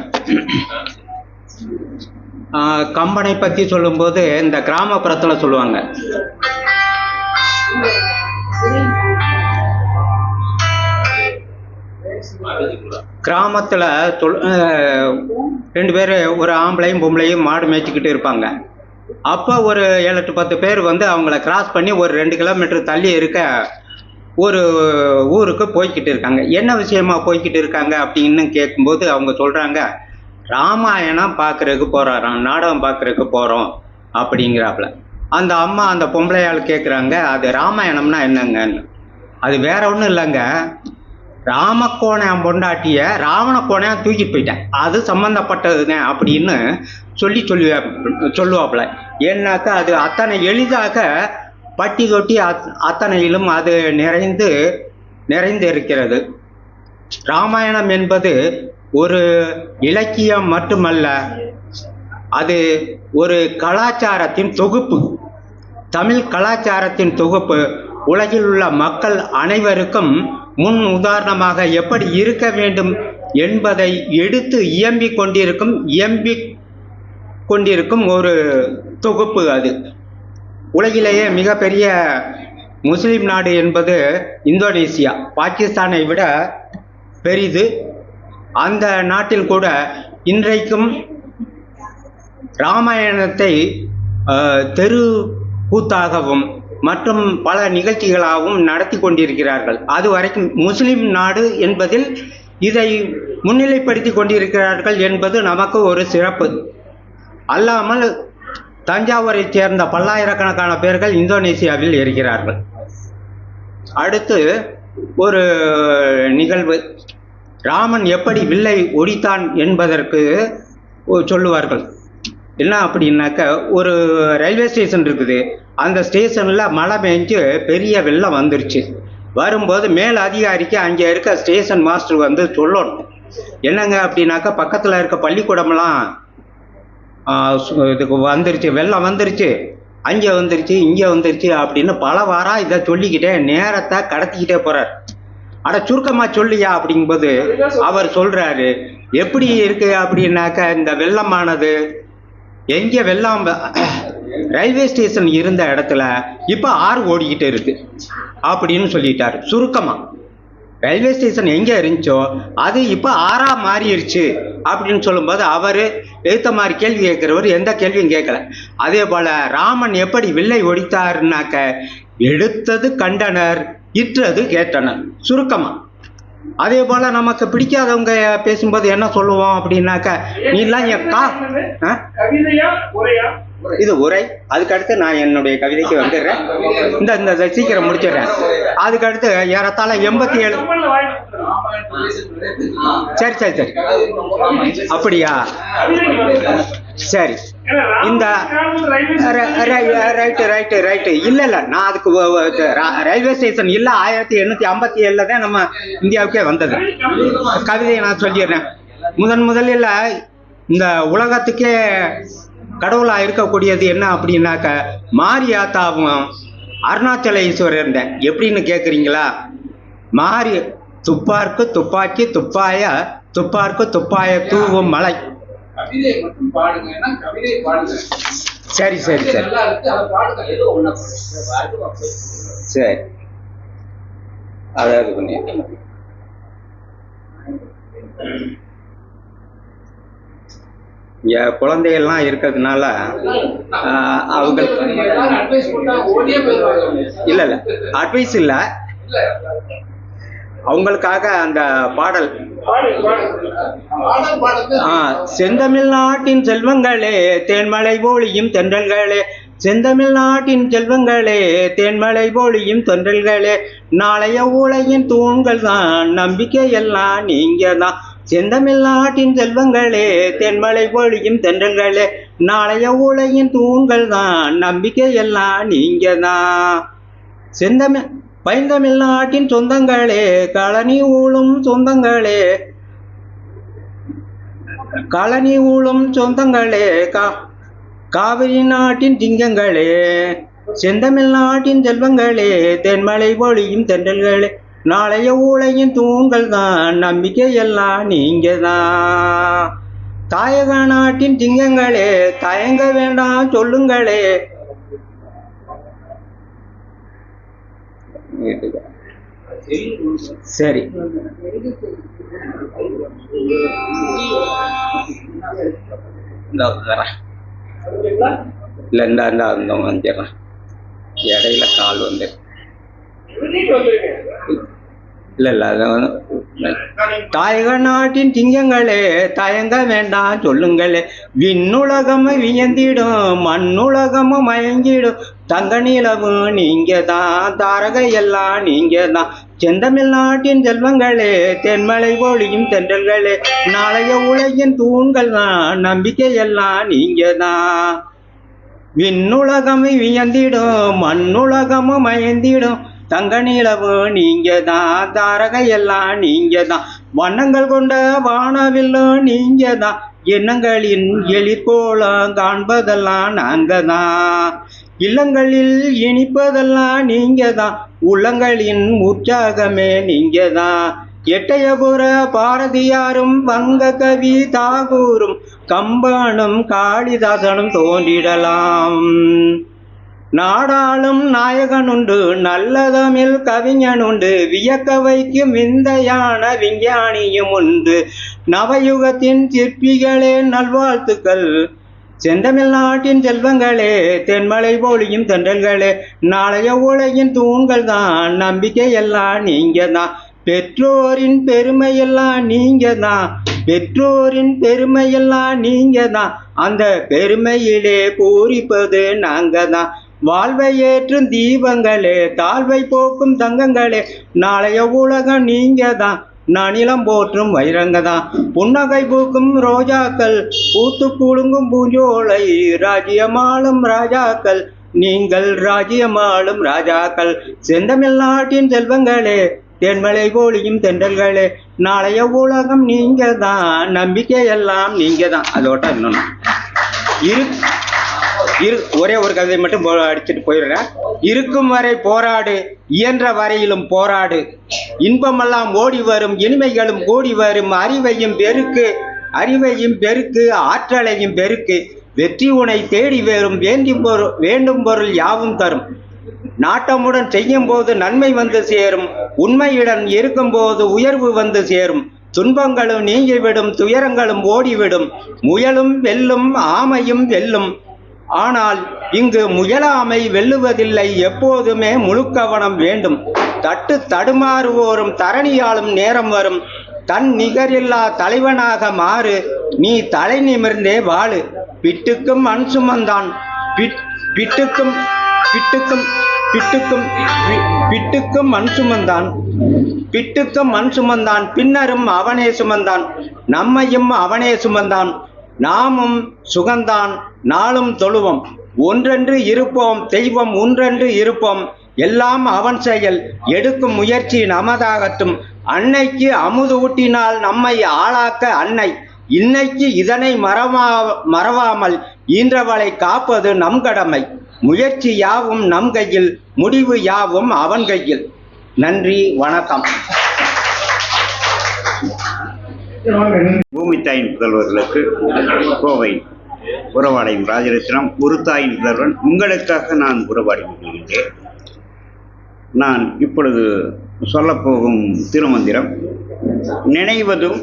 கம்பனை பற்றி சொல்லும்போது இந்த கிராமப்புறத்தில் சொல்லுவாங்க, கிராமத்தில் ரெண்டு பேர், ஒரு ஆம்பளையும் பொம்பளையும் மாடு மேய்ச்சிக்கிட்டு இருப்பாங்க. அப்போ ஒரு 7-10 பேர் வந்து அவங்கள கிராஸ் பண்ணி ஒரு 2 கிலோமீட்டர் தள்ளி இருக்க ஒரு ஊருக்கு போய்கிட்டு இருக்காங்க. என்ன விஷயமா போய்கிட்டு இருக்காங்க அப்படின்னு கேட்கும்போது அவங்க சொல்கிறாங்க, ராமாயணம் பார்க்குறதுக்கு போகிறாராம், நாடகம் பார்க்குறதுக்கு போகிறோம் அப்படிங்கிறாப்புல. அந்த அம்மா அந்த பொம்பளையால் கேட்குறாங்க, அது ராமாயணம்னா என்னங்கன்னு. அது வேற ஒன்றும் இல்லைங்க, ராமக்கோணம் பொண்டாட்டிய ராவணக்கோணையம் தூக்கிட்டு போயிட்டேன், அது சம்பந்தப்பட்டதுங்க அப்படின்னு சொல்லுவாப்புல. ஏன்னாக்கா அது அத்தனை எளிதாக பட்டி தொட்டி அத்தனையிலும் அது நிறைந்து இருக்கிறது. ராமாயணம் என்பது ஒரு இலக்கியம் மட்டுமல்ல, அது ஒரு கலாச்சாரத்தின் தொகுப்பு, தமிழ் கலாச்சாரத்தின் தொகுப்பு. உலகில் உள்ள மக்கள் அனைவருக்கும் முன் உதாரணமாக எப்படி இருக்க வேண்டும் என்பதை எடுத்து இயம்பிக் கொண்டிருக்கும் ஒரு தொகுப்பு அது. உலகிலேயே மிகப்பெரிய முஸ்லிம் நாடு என்பது இந்தோனேசியா, பாகிஸ்தானை விட பெரிது. அந்த நாட்டில் கூட இன்றைக்கும் ராமாயணத்தை தெரு கூத்தாகவும் மற்றும் பல நிகழ்ச்சிகளாகவும் நடத்தி கொண்டிருக்கிறார்கள். அது வரைக்கும் முஸ்லிம் நாடு என்பதில் இதை முன்னிலைப்படுத்தி கொண்டிருக்கிறார்கள் என்பது நமக்கு ஒரு சிறப்பு. அல்லாமல் தஞ்சாவூரை சேர்ந்த பல்லாயிரக்கணக்கான பேர்கள் இந்தோனேசியாவில் இருக்கிறார்கள். அடுத்து ஒரு நிகழ்வு, ராமன் எப்படி வில்லை ஒடித்தான் என்பதற்கு சொல்லுவார்கள். என்ன அப்படின்னாக்க, ஒரு ரயில்வே ஸ்டேஷன் இருக்குது, அந்த ஸ்டேஷனில் மழை பெஞ்சு பெரிய வெள்ளம் வந்துருச்சு. வரும்போது மேல் அதிகாரிக்கு அங்கே இருக்க ஸ்டேஷன் மாஸ்டர் வந்து சொல்லணும், என்னங்க அப்படின்னாக்கா பக்கத்தில் இருக்க பள்ளிக்கூடமெல்லாம் இதுக்கு வந்துருச்சு, வெள்ளம் வந்துருச்சு, அங்கே வந்துருச்சு இங்கே வந்துருச்சு அப்படின்னு பல வாரம் இதை சொல்லிக்கிட்டே நேரத்தை கடத்திக்கிட்டே போகிறார். அட சுருக்கமாக சொல்லியா அப்படிங்கும்போது அவர் சொல்கிறாரு, எப்படி இருக்கு அப்படின்னாக்கா இந்த வெள்ளமானது எங்கே வெள்ளாம்ப ரயில்வே ஸ்டேஷன் இருந்த இடத்துல இப்போ ஆறு ஓடிக்கிட்டு இருக்கு அப்படின்னு சொல்லிட்டாரு சுருக்கமா. ரயில்வே ஸ்டேஷன் எங்கே இருந்துச்சோ அது இப்போ ஆறா மாறிடுச்சு அப்படின்னு சொல்லும்போது அவர் ஏற்ற மாதிரி கேள்வி கேட்குறவர் எந்த கேள்வியும் கேட்கல. அதே போல் ராமன் எப்படி வில்லை ஒடித்தாருனாக்க எடுத்தது கண்டனர், இற்றது கேட்டனர் சுருக்கமாக. அதே போல் நமக்கு பிடிக்காதவங்க பேசும்போது என்ன சொல்லுவோம் அப்படின்னாக்க, நீலாம் என் இது உரை. அதுக்கடுத்து நான் என்னுடைய கவிதைக்கு வந்துடுறேன். இந்த சீக்கிரம் முடிச்சிடுறேன். அதுக்கடுத்து ஏறத்தாழ 87. சரி சரி சரி அப்படியா, சரி. இந்த ரைட்டு இல்லை நான் அதுக்கு ரயில்வே ஸ்டேஷன் இல்லை 1857 தான் நம்ம இந்தியாவுக்கே வந்தது. கவிதையை நான் சொல்லிடுறேன். முதலில் இந்த உலகத்துக்கே கடவுளா இருக்கக்கூடியது என்ன அப்படின்னாக்க மாரியாத்தாவும் அருணாச்சல ஈஸ்வரர் இருந்தேன். எப்படின்னு கேட்குறீங்களா? மாரி துப்பார்க்கு துப்பாக்கி துப்பாய துப்பார்க்கு துப்பாய தூவும் மலை. சரி சரி சரி சரி அதாவது பண்ணிட்டேன். இங்க குழந்தைகள்லாம் இருக்கிறதுனால அவங்களுக்கு இல்ல அட்வைஸ் இல்ல, அவங்களுக்காக அந்த பாடல். செந்தமிழ்நாட்டின் செல்வங்களே தேன்மலை போலியும் தென்றல்களே, செந்தமிழ்நாட்டின் செல்வங்களே தேன்மலை போலியும் தென்றல்களே, நாளைய உலகின் தூண்கள் தான் நம்பிக்கை எல்லாம் நீங்க தான். செந்தமிழ்நாட்டின் செல்வங்களே தென்மலை பொழியும் தென்றல்களே, நாளைய உலகின் தூண்கள் தான் நம்பிக்கை எல்லாம் நீங்க தான். பைந்தமிழ்நாட்டின் சொந்தங்களே களனி ஊழும் சொந்தங்களே, களனி ஊழும் சொந்தங்களே, காவிரி நாட்டின் திங்கங்களே, செந்தமிழ்நாட்டின் செல்வங்களே தென்மலை பொழியும் தென்றல்களே, நாளைய உலகின் தூண்கள் தான் நம்பிக்கை எல்லாம் நீங்க தான். தாயக நாட்டின் திங்கங்களே தயங்க வேண்டாம் சொல்லுங்களே. சரி இல்ல இந்த வந்துடுறேன். இடையில கால் வந்து தாயக நாட்டின் திங்கங்களே தயங்க வேண்டாம் சொல்லுங்களே, விண்ணுலகம் வியந்திடும் மண்ணுலகமும் மயங்கிடும், தங்க நிலவு நீங்க தான் தாரகை எல்லாம் நீங்க தான். செந்தமிழ்நாட்டின் செல்வங்களே தென்மலை போலியும் தென்றல்களே, நாளைய உலகின் தூண்கள் தான் நம்பிக்கை எல்லாம் நீங்க தான். விண்ணுலகம் வியந்திடும் மண்ணுலகமும் மயந்திடும், தங்க நிலவு நீங்க தான் தாரகை எல்லாம் நீங்க தான். வண்ணங்கள் கொண்ட வானவில்லும் நீங்க தான், எண்ணங்களின் எழிற்கோலம் காண்பதெல்லாம் நாங்க தான். இல்லங்களில் இனிப்பதெல்லாம் நீங்க தான், உள்ளங்களின் உற்சாகமே நீங்க தான். எட்டயபுர பாரதியாரும் வங்க கவி தாகூரும் கம்பனும் காளிதாசனும் தோன்றிடலாம். நாடாளும் நாயகனுண்டு நல்ல தமிழ் கவிஞனுண்டு, வியக்க வைக்கும் விந்தையான விஞ்ஞானியும் உண்டு, நவயுகத்தின் சிற்பிகளே நல்வாழ்த்துக்கள். செந்தமிழ்நாட்டின் செல்வங்களே தென்மலை போலியும் தென்றல்களே, நாளைய உலகின் தூண்கள் தான் நம்பிக்கை எல்லாம் நீங்க தான். பெற்றோரின் பெருமையெல்லாம் நீங்க தான், பெற்றோரின் பெருமையெல்லாம் நீங்க தான், அந்த பெருமையிலே பூரிப்பது நாங்க தான். வாழ்வை ஏற்றும் தீபங்களே தாழ்வை போக்கும் தங்கங்களே, நாளைய உலகம் நீங்க தான் நானிலம் போற்றும் வைரங்க தான். புன்னகை பூக்கும் ரோஜாக்கள் பூத்து குலுங்கும் பூஞ்சோலை, ராஜ்யமாளும் ராஜாக்கள் நீங்கள் ராஜ்யமாளும் ராஜாக்கள். செந்தமிழ்நாட்டின் செல்வங்களே தென்மலை போலியும் தென்றல்களே, நாளைய உலகம் நீங்க தான் நம்பிக்கை எல்லாம் நீங்க தான். அதோட இன்னொன்று ஒரே ஒரு கவிதை மட்டும் அடிச்சுட்டு போயிடுறேன். இருக்கும் வரை போராடு, இயன்ற வரையிலும் போராடு, இன்பமெல்லாம் ஓடி வரும் இனிமைகளும் கூடி வரும், அறிவையும் பெருக்கு ஆற்றலையும் பெருக்கு, வெற்றி உனை தேடி வரும் வேண்டும் பொருள் யாவும் தரும். நாட்டமுடன் செய்யும் போது நன்மை வந்து சேரும். உண்மையுடன் இருக்கும்போது உயர்வு வந்து சேரும். துன்பங்களும் நீங்கிவிடும், துயரங்களும் ஓடிவிடும். முயலும் வெல்லும், ஆமையும் வெல்லும். ஆனால் இங்கு முயலாமை வெல்லுவதில்லை. எப்போதுமே முழு கவனம் வேண்டும். தடுமாறுவோரும் தரணியாலும் நேரம் வரும். தன் நிகரில்லா தலைவனாக மாறு. நீ தலை நிமிர்ந்தே வாழு. பிட்டுக்கும் மண் சுமந்தான் பிட்டுக்கும் மண் சுமந்தான் பின்னரும் அவனே சுமந்தான். நம்மையும் அவனே சுமந்தான். நாமும் சுகந்தான் நாளும் தொழுவோம். ஒன்றென்று இருப்போம் தெய்வம் ஒன்றென்று இருப்போம். எல்லாம் அவன் செயல். எடுக்கும் முயற்சி நமதாகட்டும். அன்னைக்கு அமுது ஊட்டினால் நம்மை ஆளாக்க அன்னை. இன்னைக்கு இதனை மறவாமல் ஈன்றவளை காப்பது நம் கடமை. முயற்சி யாவும் நம் கையில், முடிவு யாவும் அவன் கையில். நன்றி, வணக்கம். பூமி தாயின் புதல்வர்களுக்கு கோவை உறவாடையும் ராஜரத்னம் ஒரு தாயின் புதல்வன் உங்களுக்காக நான் உறவாடி கொள்கின்றேன். நான் இப்பொழுது சொல்லப்போகும் திருமந்திரம், நினைவதும்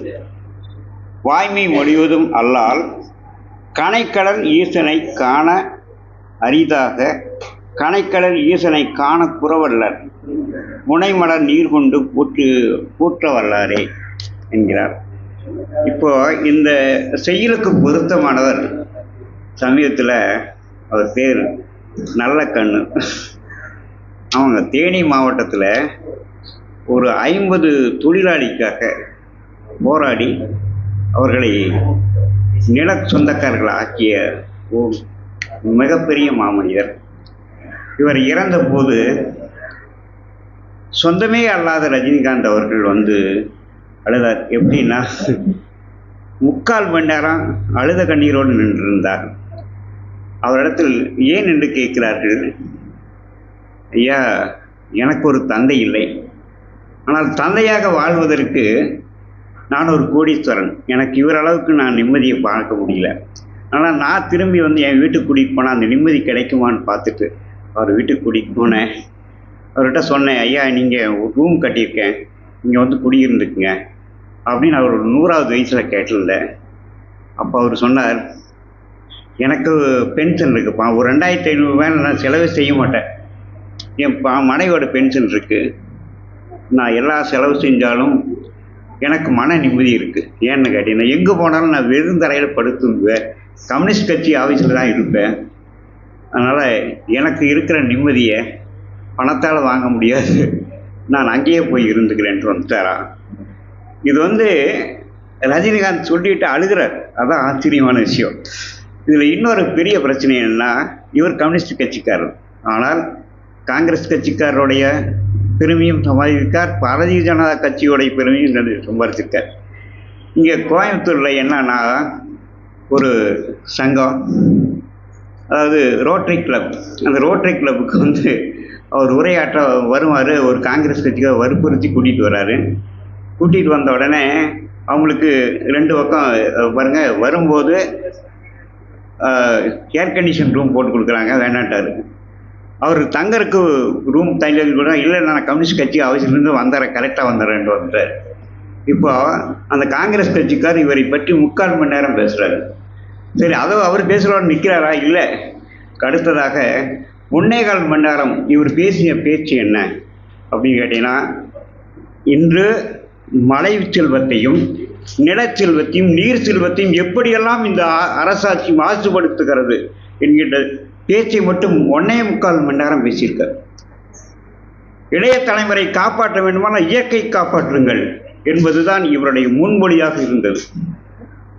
வாய்மை மொழிவதும் அல்லால் கனைக்கடல் ஈசனை காண அரிதாக, கனைக்கடல் ஈசனை காண புறவல்லர் முனைமலர் நீர் கொண்டு பூற்ற வல்லாரே என்கிறார். இப்போ இந்த செய்யுளுக்கு பொருத்தமானவர் சமீபத்தில் அவர் பேர் நல்ல கண்ணு. அவங்க தேனி மாவட்டத்தில் ஒரு 50 தொழிலாளிக்காக போராடி அவர்களை நில சொந்தக்காரர்கள் ஆக்கிய மிகப்பெரிய மாமனிதர். இவர் இறந்தபோது சொந்தமே அல்லாத ரஜினிகாந்த் அவர்கள் வந்து அழுதார். எப்படின்னா 3/4 மணி நேரம் அழுத கண்ணீரோடு நின்றிருந்தார். அவரிடத்தில் ஏன் என்று கேட்கிறார்கள். ஐயா, எனக்கு ஒரு தந்தை இல்லை, ஆனால் தந்தையாக வாழ்வதற்கு நான் ஒரு கோடீஸ்வரன். எனக்கு இவரளவுக்கு நான் நிம்மதியை பார்க்க முடியல. ஆனால் நான் திரும்பி வந்து என் வீட்டுக்கு கூட்டிகிட்டு போனால் அந்த நிம்மதி கிடைக்குமான்னு பார்த்துட்டு அவர் வீட்டுக்கு கூட்டிகிட்டு போனேன். அவர்கிட்ட சொன்னேன், ஐயா நீங்கள் ஒரு ரூம் கட்டியிருக்கேன், இங்கே வந்து குடியிருந்துக்குங்க அப்படின்னு அவர் 100வது வயசில் கேட்டிருந்தேன். அப்போ அவர் சொன்னார், எனக்கு பென்ஷன் இருக்குப்பா, ஒரு 2500 மேலே நான் செலவு செய்ய மாட்டேன். என் மனைவியோட பென்ஷன் இருக்குது, நான் எல்லா செலவு செஞ்சாலும் எனக்கு மன நிம்மதி இருக்குது. ஏன்னு கேட்டீங்கன்னா, எங்கே போனாலும் நான் வெறும் தரையில் படுத்துங்குவேன், கம்யூனிஸ்ட் கட்சி ஆஃபீஸில் தான் இருப்பேன். அதனால் எனக்கு இருக்கிற நிம்மதியை பணத்தால் வாங்க முடியாது, நான் அங்கேயே போய் இருந்துக்கிறேன்ட்டு வந்துட்டாரா. இது வந்து ரஜினிகாந்த் சொல்லிட்டு அழுகிறார். அதான் ஆச்சரியமான விஷயம். இதில் இன்னொரு பெரிய பிரச்சனை என்னன்னா, இவர் கம்யூனிஸ்ட் கட்சிக்காரர், ஆனால் காங்கிரஸ் கட்சிக்காரருடைய பெருமையும் சம்பாதிச்சிருக்கார், பாரதிய ஜனதா கட்சியோடைய பெருமையும் சம்பாதிச்சிருக்கார். இங்கே கோயம்புத்தூரில் என்னன்னா ஒரு சங்கம், அதாவது ரோட்டரி கிளப். அந்த ரோட்டரி கிளப்புக்கு வந்து அவர் உரையாற்ற வருவார். ஒரு காங்கிரஸ் கட்சிக்காக வற்புறுத்தி கூட்டிகிட்டு வர்றாரு. கூட்டிகிட்டு வந்த உடனே அவங்களுக்கு 2 பக்கம் பாருங்க, வரும்போது ஏர் கண்டிஷன் ரூம் போட்டு கொடுக்குறாங்க, வேண்டாட்டார். அவர் தங்கறதுக்கு ரூம் தங்கி கூட இல்லை, நான் கம்யூனிஸ்ட் கட்சி அவசியத்துலேருந்து வந்துடுறேன், கரெக்டாக வந்துடுறேன்ட்டு வந்துட்டார். இப்போ அந்த காங்கிரஸ் கட்சிக்கார் இவரை பற்றி 3/4 மணி நேரம் பேசுகிறாரு. சரி, அதோ அவர் பேசுகிறவர் நிற்கிறாரா? இல்லை. அடுத்ததாக 1.25 மணி நேரம் இவர் பேசிய பேச்சு என்ன அப்படின்னு கேட்டீங்கன்னா, இன்று மழை செல்வத்தையும் நிலச்செல்வத்தையும் நீர் செல்வத்தையும் எப்படியெல்லாம் இந்த அரசாட்சி மாசுபடுத்துகிறது என்கின்ற பேச்சை மட்டும் 1.25 மணி நேரம் பேசியிருக்கார். இளைய தலைமுறை காப்பாற்ற வேண்டுமானால் இயற்கை காப்பாற்றுங்கள் என்பதுதான் இவருடைய முன்மொழியாக இருந்தது.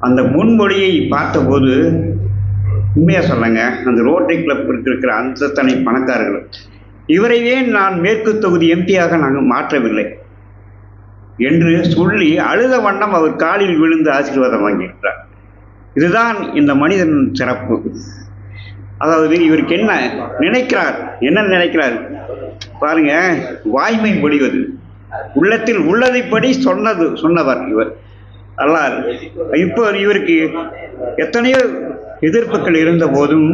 அந்த முன்மொழியை பார்த்தபோது உண்மையாக சொல்லுங்க, அந்த ரோட்டரி கிளப் இருக்கிற அத்தனை பணக்காரர்கள் இவரையே நான் மேற்கு தொகுதி எம்பியாக நாங்கள் மாற்றவில்லை என்று சொல்லி அழுத வண்ணம் அவர் காலில் விழுந்து ஆசீர்வாதம் வாங்கியிருக்கிறார். இதுதான் இந்த மனிதன் சிறப்பு. அதாவது இவருக்கு என்ன நினைக்கிறார் பாருங்க, வாய்மை பொழிவது, உள்ளத்தில் உள்ளதைப்படி சொன்னவர் இவர் அல்லார். இப்போ இவருக்கு எத்தனையோ எதிர்ப்புகள் இருந்த போதும்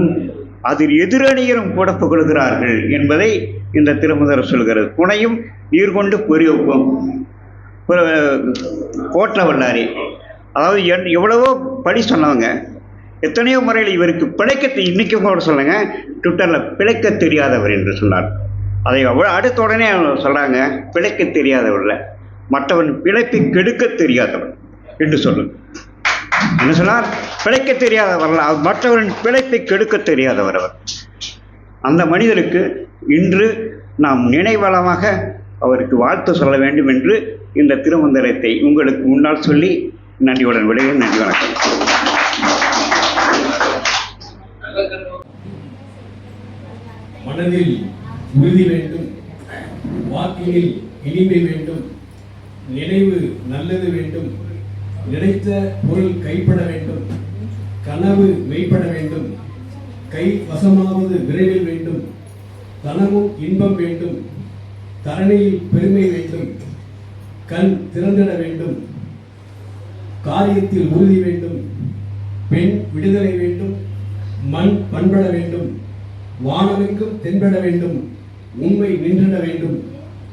அதில் எதிரணியரும் கூட புகழ்கிறார்கள் என்பதை இந்த திருமந்திரம் சொல்கிறது. புனையும் நீர் கொண்டு போற்ற வல்லாரே. அதாவது எவ்வளவோ படி சொன்னவங்க, எத்தனையோ முறையில் இவருக்கு பிழைக்க, இன்னைக்கு கூட சொல்லுங்க ட்விட்டரில் பிழைக்க தெரியாதவர் என்று சொன்னார். அதை அடுத்த உடனே சொல்கிறாங்க, பிழைக்க தெரியாதவர்ல மற்றவன் பிழைப்பை கெடுக்க தெரியாதவன் என்று சொல்லுங்க. என்ன சொன்னார்? பிழைக்க தெரியாதவர்ல மற்றவரின் பிழைப்பை கெடுக்க தெரியாதவர் அவர். அந்த மனிதருக்கு இன்று நாம் நினைவளமாக அவருக்கு வாழ்த்து சொல்ல வேண்டும் என்று இந்த திருமந்திரத்தை உங்களுக்கு முன்னால் சொல்லி நன்றியுடன் விடைகிறேன். நன்றி, வணக்கம். மனதில் உறுதி வேண்டும், வாக்கினில் இனிமை வேண்டும், நினைவு நல்லது வேண்டும், நினைத்த பொருள் கைப்பட வேண்டும், கனவு மெய்ப்பட வேண்டும், கை வசமாவது விரைவில் வேண்டும், தனமும் இன்பம் வேண்டும், தரணியில் பெருமை வேண்டும், கண் திறந்திட வேண்டும், காரியத்தில் உறுதி வேண்டும், பெண் விடுதலை வேண்டும், மண் பண்பட வேண்டும், வானமெங்கும் தென்பட வேண்டும், உண்மை நின்றிட வேண்டும்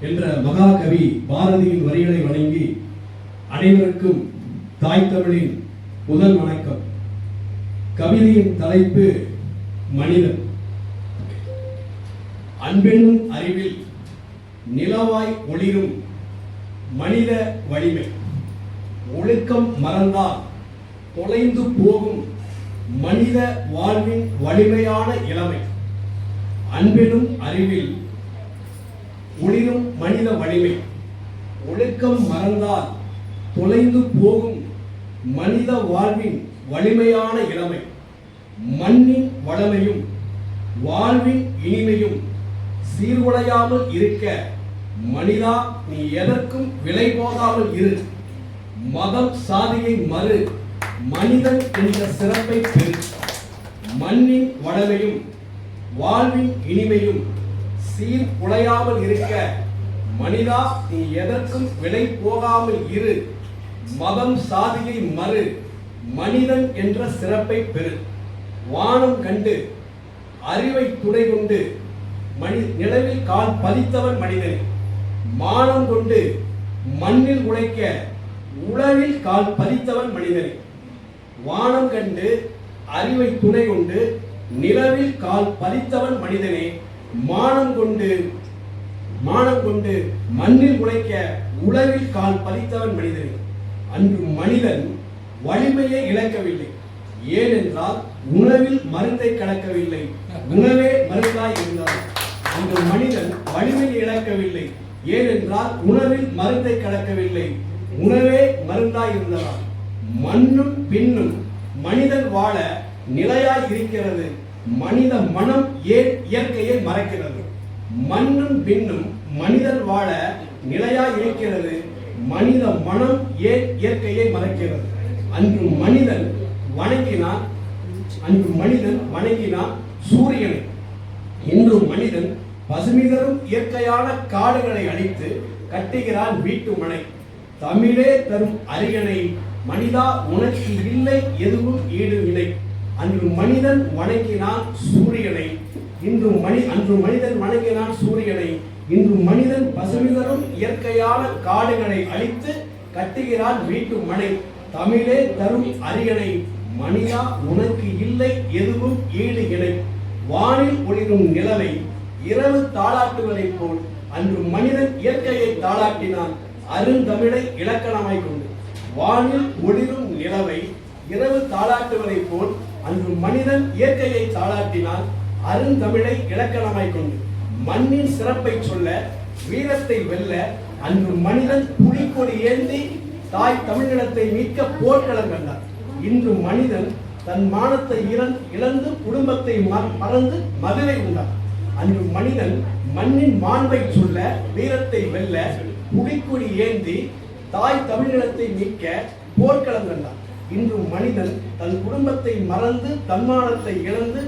என்ற மகாகவி பாரதியின் வரிகளை வணங்கி அனைவருக்கும் தாய் தமிழின் முதல் வணக்கம். கவிதையின் தலைப்பு மனிதன். அன்பெனும் அறிவில் நிலவாய் ஒளிரும் மனித வலிமை, ஒழுக்கம் மறந்தால் தொலைந்து போகும் மனித வாழ்வின் வலிமையான இளமை. அன்பெனும் அறிவில் ஒளிரும் மனித வலிமை, ஒழுக்கம் மறந்தால் தொலைந்து போகும் மனித வாழ்வின் வலிமையான இளமை. மண்ணின் வளமையும் வாழ்வின் இனிமையும் சீர்குலையாமல் இருக்க மனிதா நீ எதற்கும் விலை போகாமல் இரு. மதம் சாதியை மறு, மனிதன் என்ற சிறப்பை பெறு. மண்ணின் வளமையும் வாழ்வின் இனிமையும் சீர்குலையாமல் இருக்க மனிதா நீ எதற்கும் விலை போகாமல் இரு. மதம் சாதியை மறு, மனிதன் என்ற சிறப்பை பெறு. வானம் கண்டு அறிவை துணை கொண்டு நிலவில் கால் பதித்தவன் மனிதன். மானம் கொண்டு மண்ணில் உழைக்க உழவில் கால் பதித்தவன் மனிதன். வானம் கண்டு அறிவை துணை கொண்டு நிலவில் கால் பதித்தவன் மனிதனே. மானம் கொண்டு மண்ணில் உழைக்க உழவில் கால் பதித்தவன் மனிதனே. அன்று மனிதன் வலிமையை இழக்கவில்லை, ஏனென்றால் உணவில் மருந்தை கலக்கவில்லை, உணவே மருந்தாய் இருந்தார். அன்று மனிதன் வலிமையை இழக்கவில்லை, ஏனென்றால் உணவில் மருந்தை கலக்கவில்லை, உணவே மருந்தாய் இருந்ததால். மண்ணும் பின்னும் மனிதன் வாழ நிலையாய் இருக்கிறது, மனித மனம் ஏன் இயற்கையை மறைக்கிறது. மண்ணும் பின்னும் மனிதன் வாழ நிலையாய் இருக்கிறது, மனித மனம் ஏன் இயற்கையை மறைக்கிறது. அன்று மனிதன் வணங்கினான் சூரியனை. இன்று மனிதன் பசுமிதரும் இயற்கையான காடுகளை அழித்து கட்டுகிறான் வீட்டு மனை. தமிழே தரும் அரியணை மனிதா உனக்கு இல்லை எதுவும் ஈடு வினை. அன்று மனிதன் வணங்கினான் சூரியனை, அன்று மனிதன் வணங்கினான் சூரியனை. இன்று மனிதன் பசுமிதரும் இயற்கையான காடுகளை அழித்து கட்டுகிறான் வீட்டு மனை. தமிழே தரும் அரியணை மனிதா உனக்கு இல்லை எதுவும் ஈடு இணை. வானில் ஒளிரும் நிலவை இரவு தாளாட்டுவதைப் போல் அன்று மனிதன் இயற்கையை தாளாட்டினான் அருந்தமிழை இலக்கணமாய் கொண்டு. வானில் ஒளிரும் நிலவை இரவு தாளாட்டுவதைப் போல் அன்று மனிதன் இயற்கையை தாளாட்டினான் அருந்தமிழை இலக்கணமாய் கொண்டு. மண்ணின் சிறப்பை சொல்ல வீரத்தை வெல்ல அன்று மனிதன் புலிக்கொடி ஏந்தி தாய் தமிழினத்தை மீட்க போர்க்களம் கண்டார். இன்று மனிதன் தன் மானத்தை இழந்து குடும்பத்தை மறந்து மதுரை உண்டார். அன்று மனிதன் மண்ணின் மாண்பை சொல்ல வீரத்தை வெல்ல புலிக்கொடி ஏந்தி தாய் தமிழினத்தை மீட்க போர்க்களம் கண்டார். இன்று மனிதன் தன் குடும்பத்தை மறந்து தன்மானத்தை இழந்து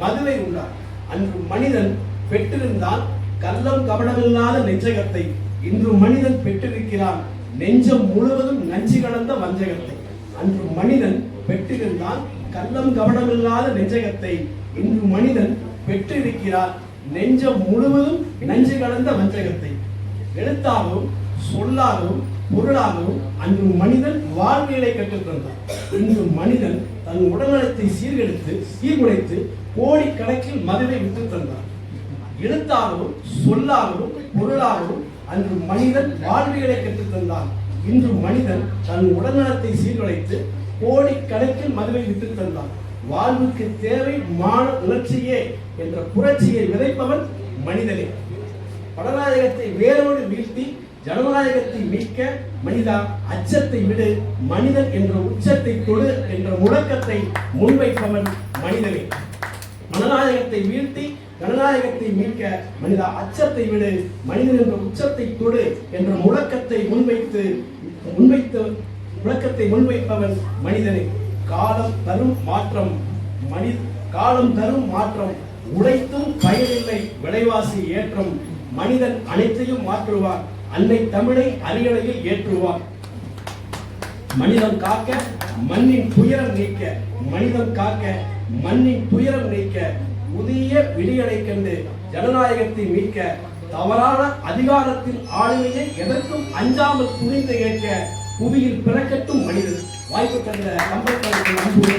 மதுரை உண்டார். அன்று மனிதன் பெற்றிருந்தான் கள்ளம் கபடமில்லாத நெஞ்சகத்தை. இன்று மனிதன் பெற்றிருக்கிறான் நெஞ்சம் முழுவதும் நஞ்சு கலந்த வஞ்சகத்தை. அன்று மனிதன் பெற்றிருந்தான் கள்ளம் கவனமில்லாத நெஞ்சகத்தை இன்று மனிதன் பெற்றிருக்கிறார். நெஞ்சம் முழுவதும் நஞ்சு கலந்த வஞ்சகத்தை. எழுத்தாகவும் சொல்லாகவும் பொருளாகவும் அன்று மனிதன் வாழ்வியலை கற்றுத்தந்தார். இன்று மனிதன் தன் உடல்நலத்தை சீர்குலைத்து கோடிக்கணக்கில் மதுவை விட்டு தந்தார். எழுத்தாகவும் சொல்லாகவும் பொருளாகவும் அன்று மனிதன் வாழ்வியலை கற்றுத்தந்தார். இன்று மனிதன் தன் உடல்நலத்தை சீர்குலைத்து கோடிக்கணக்கில் மதுவை விட்டு தந்தார். வாழ்வுக்கு தேவை மான உணர்ச்சியே என்ற புரட்சியை விதைப்பவன் மனிதனே. பணநாயகத்தை வேரோடு வீழ்த்தி ஜனநாயகத்தை மீட்க மனிதா அச்சத்தை விடு, மனிதன் என்ற உச்சத்தை தொடு என்ற முழக்கத்தை முன்வைப்பவன் மனிதனே. மனநாயகத்தை வீழ்த்தி ஜனநாயகத்தை மீட்க மனிதா அச்சத்தை விடு, மனிதன் என்ற உச்சத்தை தொடு என்ற முழக்கத்தை முன்வைப்பவன் மனிதனே. காலம் தரும் மாற்றம் உழைத்தும் பயனில்லை விலைவாசி ஏற்றம். மனிதன் அனைத்தையும் மாற்றுவார், அன்னை தமிழை அரியணையில் ஏற்றுவார். மனிதன் காக்க மண்ணின் துயரம் நீக்க, மனிதன் காக்க மண்ணின் துயரம் நீக்க, புதிய விடியலை கண்டு ஜனநாயகத்தை மீட்க, தவறான அதிகாரத்தின் ஆளுமையை எதற்கும் அஞ்சாமல் துணிந்து ஏற்க புவியில் பிறக்கட்டும் மனிதன். வாய்ப்பு தந்த கம்பெனி அன்பு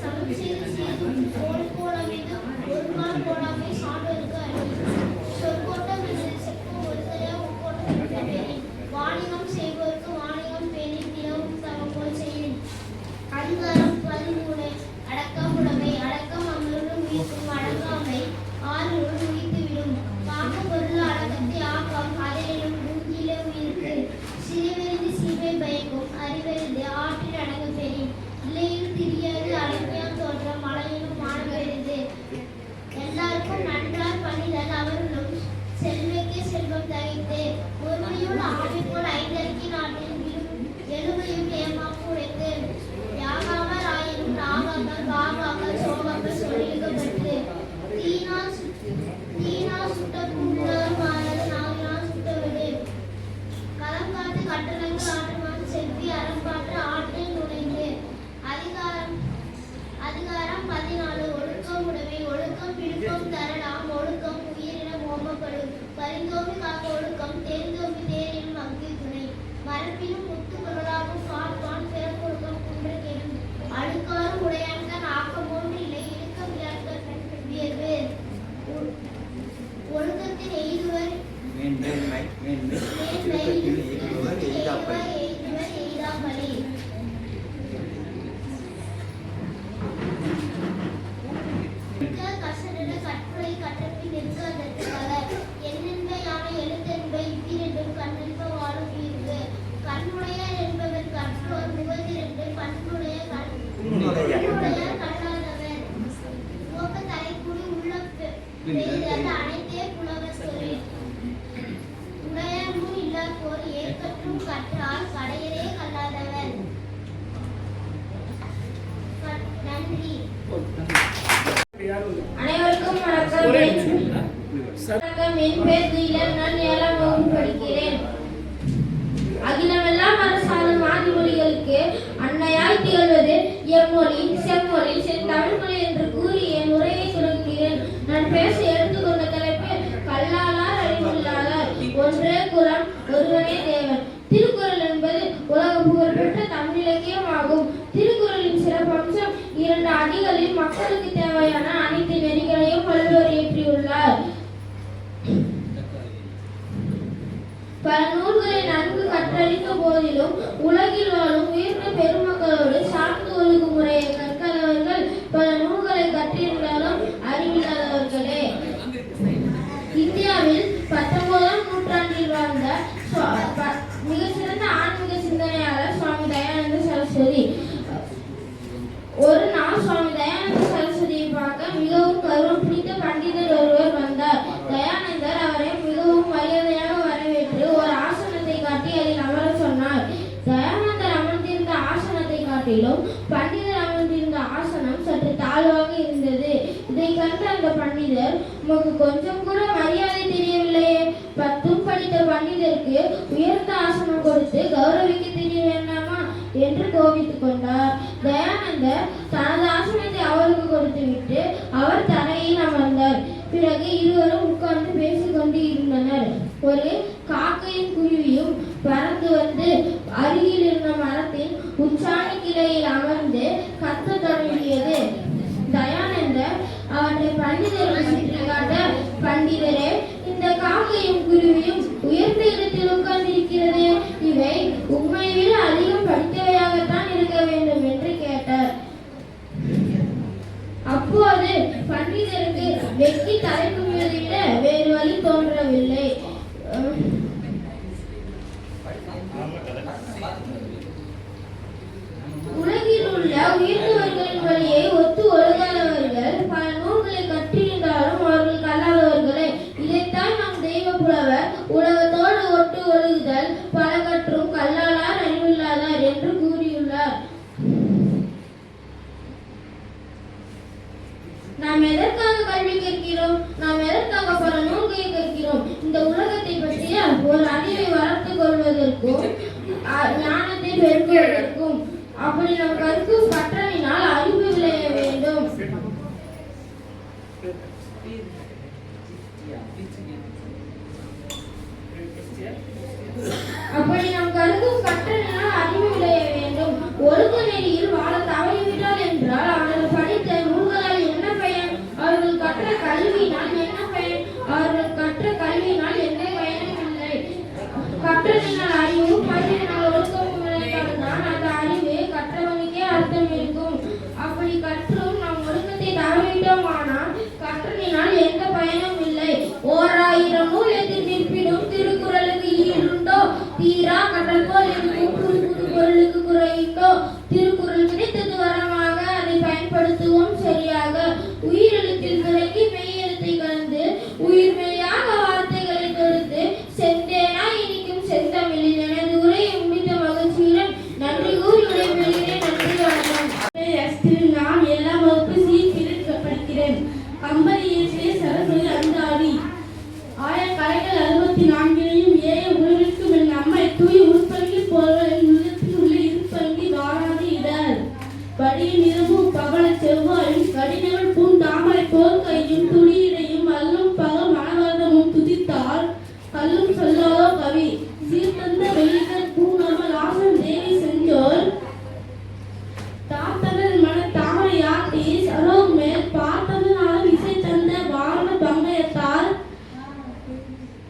சமம் செய்து போல் போல மீது ஒரு நாள் போடாமை சான்றோருக்கு அறிவு. தெரிந்தோம்பி காக்க ஒழுக்கம் தெரிந்தோம்பி தேரினும் அங்கு துணை மரபினும் முத்து குரலாகும் காப்பான் பிறப்பொழுக்கம் குன்ற கெடும் அழுக்காறு உடையான்தான் ஆக்கம் ஒன்று இல்லை இழுக்க விளையாட்கள் வியர்வு ஒழுக்கத்தின் எய்துவர் எய்தாமலே கசடன கற்புரை கற்றபின் நிற்காதற்காக என்னென்ப யானை எழுத்தென்ப இவ்விரண்டும் கண்ணென்ப வாழும் ஈர்வு கண்ணுடையார் என்பவர் கற்றோர் முகத்திரண்டு பண்புடைய கண்ணாதவர் நோக்க தலைக்குடி உள்ள அனைத்தே புலவர் தொழில் உடையமும் இல்லாதோர் ஏற்கற்றும் கற்றால் கடையரே கல்லாதவர். நன்றி. அனைவருக்கும் வணக்கம். என் பேர் தீலன். நான் 7ஆம் வகுப்பு படிக்கிறேன். அகிலமெல்லாம் அரசாளும் ஆதிமொழிகளுக்கு அன்னையாய் திகழ்வது எம்மொழி செம்மொழி செந்தமிழ் மொழி என்று கூறி என் உரையை தொடங்குகிறேன். நான் பேச எடுத்துக்கொண்ட தலைப்பு கல்லாளார் அறிவுள்ளாளர் ஒன்றே குலம் ஒருவனே தேவன். திருக்குறள் என்பது உலக புகழ்பெற்ற தமிழிலக்கியம் ஆகும். திருக்குறளின் சிறப்பம்சம் 2 அடிகளில் மக்களுக்கு தேவையான அனைத்து நெறிகளையும் வள்ளுவர் இயற்றியுள்ளார். பல நூல்களை நன்கு கற்றறிந்த போதிலும் உலகில் வாழும் உயர்ந்த பெருமக்களோடு சார்ந்து ஒழுகும் முறையை கற்காதவர்கள் பல நூல்களை கற்றிருந்தாலும் அறிவில்லாதவர்களே. இந்தியாவில் 19ஆம் நூற்றாண்டில் வாழ்ந்த மிகச்சிறந்த ஆன்மீக சிந்தனையாளர் சுவாமி தயானந்த சரஸ்வதி. ஒரு நாள் சுவாமி தயானந்த சரஸ்வதியை பார்க்க மிகவும் கௌரவம் பிடித்த பண்டிதர் ஒருவர் வந்தார். தயானந்தர் அவரை மிகவும் மரியாதையாக வரவேற்று ஒரு ஆசனத்தை காட்டி அதில் அமர சொன்னார். தயானந்தர் அமர்ந்திருந்த ஆசனத்தை காட்டிலும் பண்டிதர் அமர்ந்திருந்த ஆசனம் சற்று தாழ்வாக இருந்தது. இதை கண்ட அந்த பண்டிதர், உமக்கு கொஞ்சம் கூட மரியாதை தெரியவில்லையே, 10 படித்த பண்டிதருக்கு உயர்ந்த ஆசனம் கொடுத்து கௌரவிக்க தெரிய வேண்டாமா என்று கோபித்துக் கொண்டார். தயானந்தர் தனது ஆசனத்தை அவருக்கு கொடுத்துவிட்டு அவர் தரையில் அமர்ந்தார். பிறகு இருவரும் உட்கார்ந்து பேசிக்கொண்டு இருந்தனர். ஒரு காக்கையும் குருவியும் பறந்து வந்து அருகில் இருந்த மரத்தின் உச்சாணி கிளையில் அமர்ந்து கத்த தொடங்கியது. தயானந்தர் அவற்றை பண்டிதருக்கு சுற்றி காட்ட, பண்டிதரே, இந்த காக்கையும் குருவியும் உயர்ந்த இடத்தில் உட்கார்ந்திருக்கிறது, இவை உண்மை விட அதிகம் படித்தவையாகத்தான் இருக்க வேண்டும் என்று கேட்டார். அப்போது பண்டிதருக்கு வெட்டி தலைக்குமிழதை விட வேறு வழி தோன்றவில்லை. உலகில் உள்ள உயர்ந்தவர்களின் வழியை ஒத்து ஒழுகாதவர்கள் பல நூல்களை கற்றிருந்தாலும் அவர்கள் கல்லாதவர்களே. இதைத்தான் நம் தெய்வ புலவர் உலகத்தோடு ஒட்டு ஒழுகுதல் பல கற்றும் கல்லாளார் அறிவில்லாதார் என்று கூறியுள்ளார். நாம் எதற்காக கல்வி கேட்கிறோம்? நாம் எதற்காக பல நூல்களை கேட்கிறோம்? இந்த உலகத்தை பற்றிய ஒரு அறிவை வளர்த்துக் கொள்வதற்கும் ஞானத்தை பெருக்குவதற்கும். அப்படி நம் கற்கும் கற்றலினால் அறிவு விளைய வேண்டும். அப்படி நம் கருதும் கற்றலினால் அறிவு விளைய வேண்டும். ஒழுக்க நெறியில் வாழ தவறிவிட்டால் என்றால் அவர்கள் படித்த நூல்களால் என்ன பயன்? அவர்கள் கற்ற கல்வியினால் என்ன பயன்? அவர்கள் கற்ற கல்வியினால் எந்த பயனும் இல்லை. கற்றலினால் அறிவும் பயிரினால் ஒழுக்கமும் விளைந்தால்தான் அந்த அறிவு கற்றவனுக்கே அர்த்தம் இருக்கும். அப்படி கற்றும் நம் ஒழுக்கத்தை தவறிவிட்டோமானால் கற்றலினால் எந்த பயனும் இல்லை. 1000 நூல் எதிர் நிற்பினும் திருக்குறளுக்கு ஈடுண்டோ? தீரா கடல் போல் இருக்கும் புது புது பொருளுக்கு குறையுண்டோ? திருக்குறள் கிடைத்தது வரமாக, அதை பயன்படுத்துவோம் சரியாக. உயிரெழுத்தில் தொடங்கி மெய்யெழுத்தை கலந்து உயிர்மெய்யாக வார்த்தைகளை தொடுத்து செந்தேனாய் இனிக்கும் செந்தமிழிலே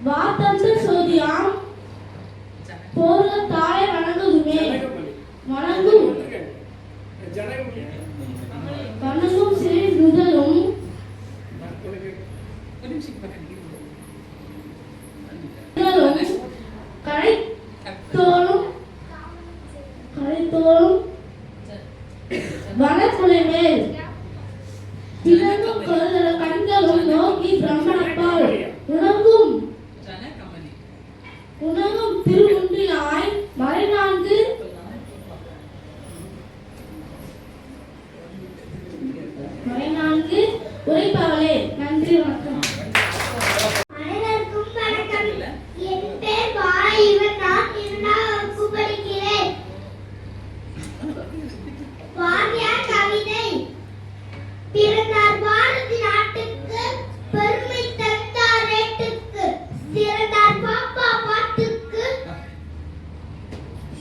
வாத்தந்த சோதியாம் போர்ல தாயை வணங்குதுமே வணங்கும் வணங்கும் சிறை முதலும் கரைத்தோளும் வனக்குலை மேல் திறந்தும் கண்களும் நோக்கி பிரம்மணப்பால் உணங்கும் திருமுன்றிலாய் மறைநான்கு உரைப்பவளே. நன்றி, வணக்கம். அனைவருக்கும் வணக்கம். என் பேர் பாயிவன். நான் 2ஆம் வகுப்பு படிக்கிறேன். வாத்தியார் கவிதை. பிறந்தார் பாரதி நாட்டுக்கு, பெருமை தந்தார் ஏட்டுக்கு, பிறந்தார் பாப்பா பாட்டுக்கு,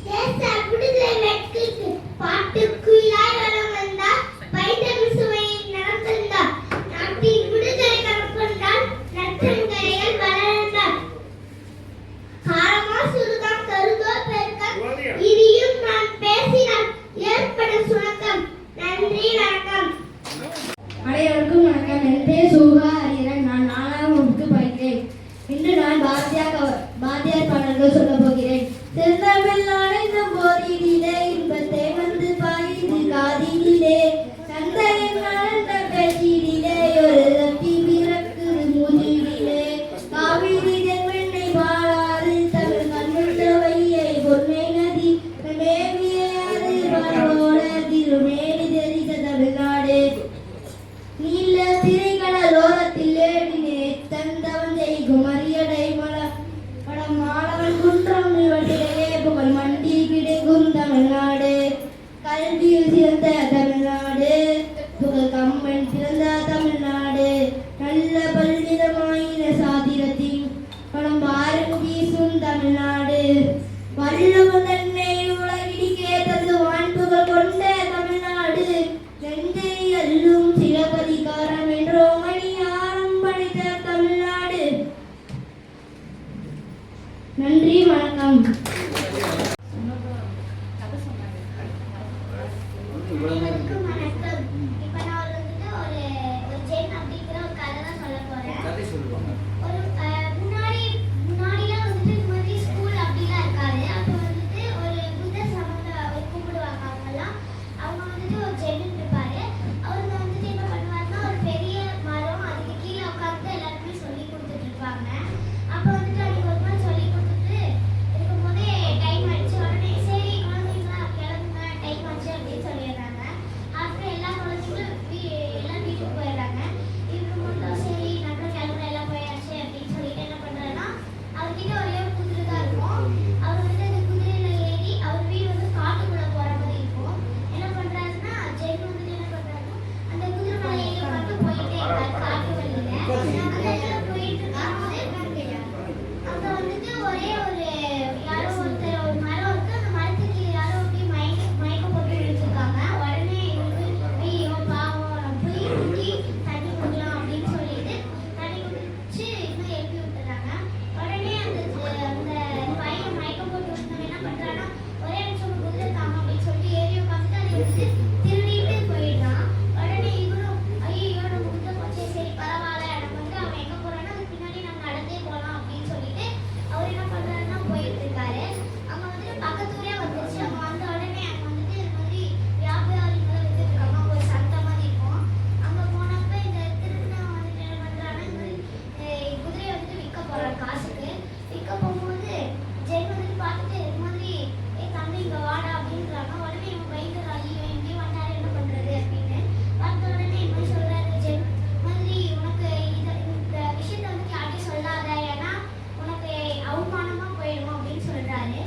தேச விடுதலை வெற்றிக்கு, பாட்டுக்குயிலாய் வளம் வந்தார், பைந்தமிழ் சுவையை நடந்தார், நாட்டின் விடுதலை கணக்கொண்டார், நற்றங்கரைகள் வளர்ந்தார். காலமா சுருக்கம் கருதோ பெருக்கம், இனியும் நான் பேசினால் ஏற்படும் சுணக்கம். நன்றி, வணக்கம். அனைவருக்கும் வணக்கம். என் பேர் சோகா ஹரிஹரன். நான் 4ஆம் வகுப்பு படிக்கிறேன். இன்று நான் பாரதியார் பாடல்கள் சொல்ல போகிறேன். செந்தமிழ்நாடு இந்த போதிலே இன்பத்தை வந்து பாயுது காதிலே, சந்தனின் மலர்ந்த பேச்சிலே ஒரு தப்பி பிறக்குது முதுகிலே, காவிரி தென்வெண்ணை பாலாறு தமிழ் கண்ணுட்ட வையை பொன்னை நதி மேவியாது பாலோட திருமேனி தெரிந்த தமிழ்நாடு, நீல திரைக்கடலோரத்தில் ஏடினே தந்தவன் ஜெய்கும் அரியடை மடம் மாணவன் குன்றம் நிவட்டிலே புகழ் மண்டி கிடைக்கும் தமிழ்நாடு, கல்வியில் சிறந்த தமிழ்நாடு, புகழ் கம்மன் பிறந்த தமிழ்நாடு, நல்ல பல்விதமாயின சாதிரத்தின் பணம் பாரும் வீசும் தமிழ்நாடு, வள்ளுவன் தன்னை உலகிடிக்கே தந்து வான்புகள் கொண்ட தமிழ்நாடு, நெஞ்சை அல்லும் சிலப்பதிகாரம் என்றோ மணியாரம் படைத்த தமிழ்நாடு. நன்றி, வணக்கம். அனைவருக்கும் வணக்கம். இப்ப நான் ஒரு ஜென் அப்படிங்கிற ஒரு கதை தான் சொல்ல போறேன். ஒரு முன்னாடிலாம் வந்துட்டு இந்த மாதிரி ஸ்கூல் அப்படிலாம் இருக்காது. அப்போ வந்துட்டு ஒரு புத்த சமூக கும்பிடுவாங்க. அவங்க வந்துட்டு ஒரு ஜென் இருப்பாரு. அவங்க வந்துட்டு என்ன பண்ணுவாருன்னா, ஒரு பெரிய மரம், அதுக்கு கீழே உட்காந்து எல்லாருக்குமே சொல்லி கொடுத்துட்டு இருப்பாங்க. அப்போ வந்துட்டு அன்னைக்கு ஒரு நாள் சொல்லி கொடுத்துட்டு இருக்கும் போதே டைம் ஆயிடுச்சு. உடனே சரி குழந்தைங்களா கிளம்புங்க, டைம் ஆச்சு அப்படின்னு சொல்லிடுறாங்க. அப்புறம் எல்லா குழந்தைங்களும் எல்லாம் வீட்டுக்கு போயிடுறாங்க. இவங்க மட்டும் சரி நம்ம கிளம்புற எல்லாம் போயாச்சு அப்படின்னு சொல்லிட்டு என்ன பண்றாருன்னா, அவர்கிட்ட ஒரே ஒரு குதிரை தான் இருக்கும். அவர் வந்து அந்த குதிரையில ஏறி அவர் வீடு வந்து காட்டுக்குள்ள போற மாதிரி இருக்கும். என்ன பண்றாருன்னா, ஜெயின் வந்துட்டு என்ன பண்றாருன்னா, அந்த குதிரை மேல ஏறி உட்காந்து போயிட்டே இருக்காரு காட்டு வழியில. அந்த இடத்துல போயிட்டு இருக்கும்போது அங்க வந்துட்டு ஒரே ஒரு யாரோ ஒருத்தர் ஒரு மரம் இருக்கு. அந்த மரத்துக்கு யாரோ அப்படி மயக்கம் போட்டு விழுச்சிருக்காங்க. உடனே இவருக்கு ஐயோ பாவம், நம்ம போய் ஊற்றி தண்ணி குடிக்கலாம் அப்படின்னு சொல்லிட்டு தண்ணி குடிச்சு இன்னும் எழுப்பி விட்டுறாங்க. உடனே அந்த பையன் மயக்கம் போட்டு விழுந்தவன் என்ன பண்றான்னா, ஒரே நிமிஷம் குதிரை தாங்க அப்படின்னு சொல்லிட்டு ஏறி உட்காந்து அதை வந்து திருடிட்டு போயிடுறான். உடனே இவரும் ஐயோ நம்ம குதிரை போச்சே, சரி பரவாயில்ல, நம்ம வந்து அவன் எங்க போறான்னா அதுக்கு பின்னாடி நம்ம நடந்தே போகலாம் அப்படின்னு சொல்லிட்டு அவர் என்ன பண்றாருன்னா போயிட்டு இருக்காரு. அங்க வந்துட்டு பக்கத்து ஊரே வந்துருச்சு. அவங்க வந்த உடனே அங்க வந்துட்டு இந்த மாதிரி வியாபாரிகளை வித்துட்டு இருக்காங்க. அங்க ஒரு சந்தை மாதிரி இருக்கும். அங்க போனப்ப இந்த திருடன் வந்துட்டு என்ன பண்றான்னா, இந்த மாதிரி குதிரையை வந்துட்டு விற்க போறாரு காசுக்கு. விற்க போகும்போது ஜெயின் வந்துட்டு பார்த்துட்டு இந்த மாதிரி தம்பி இங்க வாடா அப்படின்றாங்க. உடனே இவங்க பயந்துடுறா, ஐயோ எங்கேயும் வந்தாரு என்ன பண்றது அப்படின்னு. பார்த்த உடனே இந்த மாதிரி சொல்றாரு ஜெயின், மாதிரி உனக்கு இந்த விஷயத்த வந்து யார்ட்டையும் சொல்லாத, ஏன்னா உனக்கு அவமானமா போயிடும் அப்படின்னு சொல்றாரு.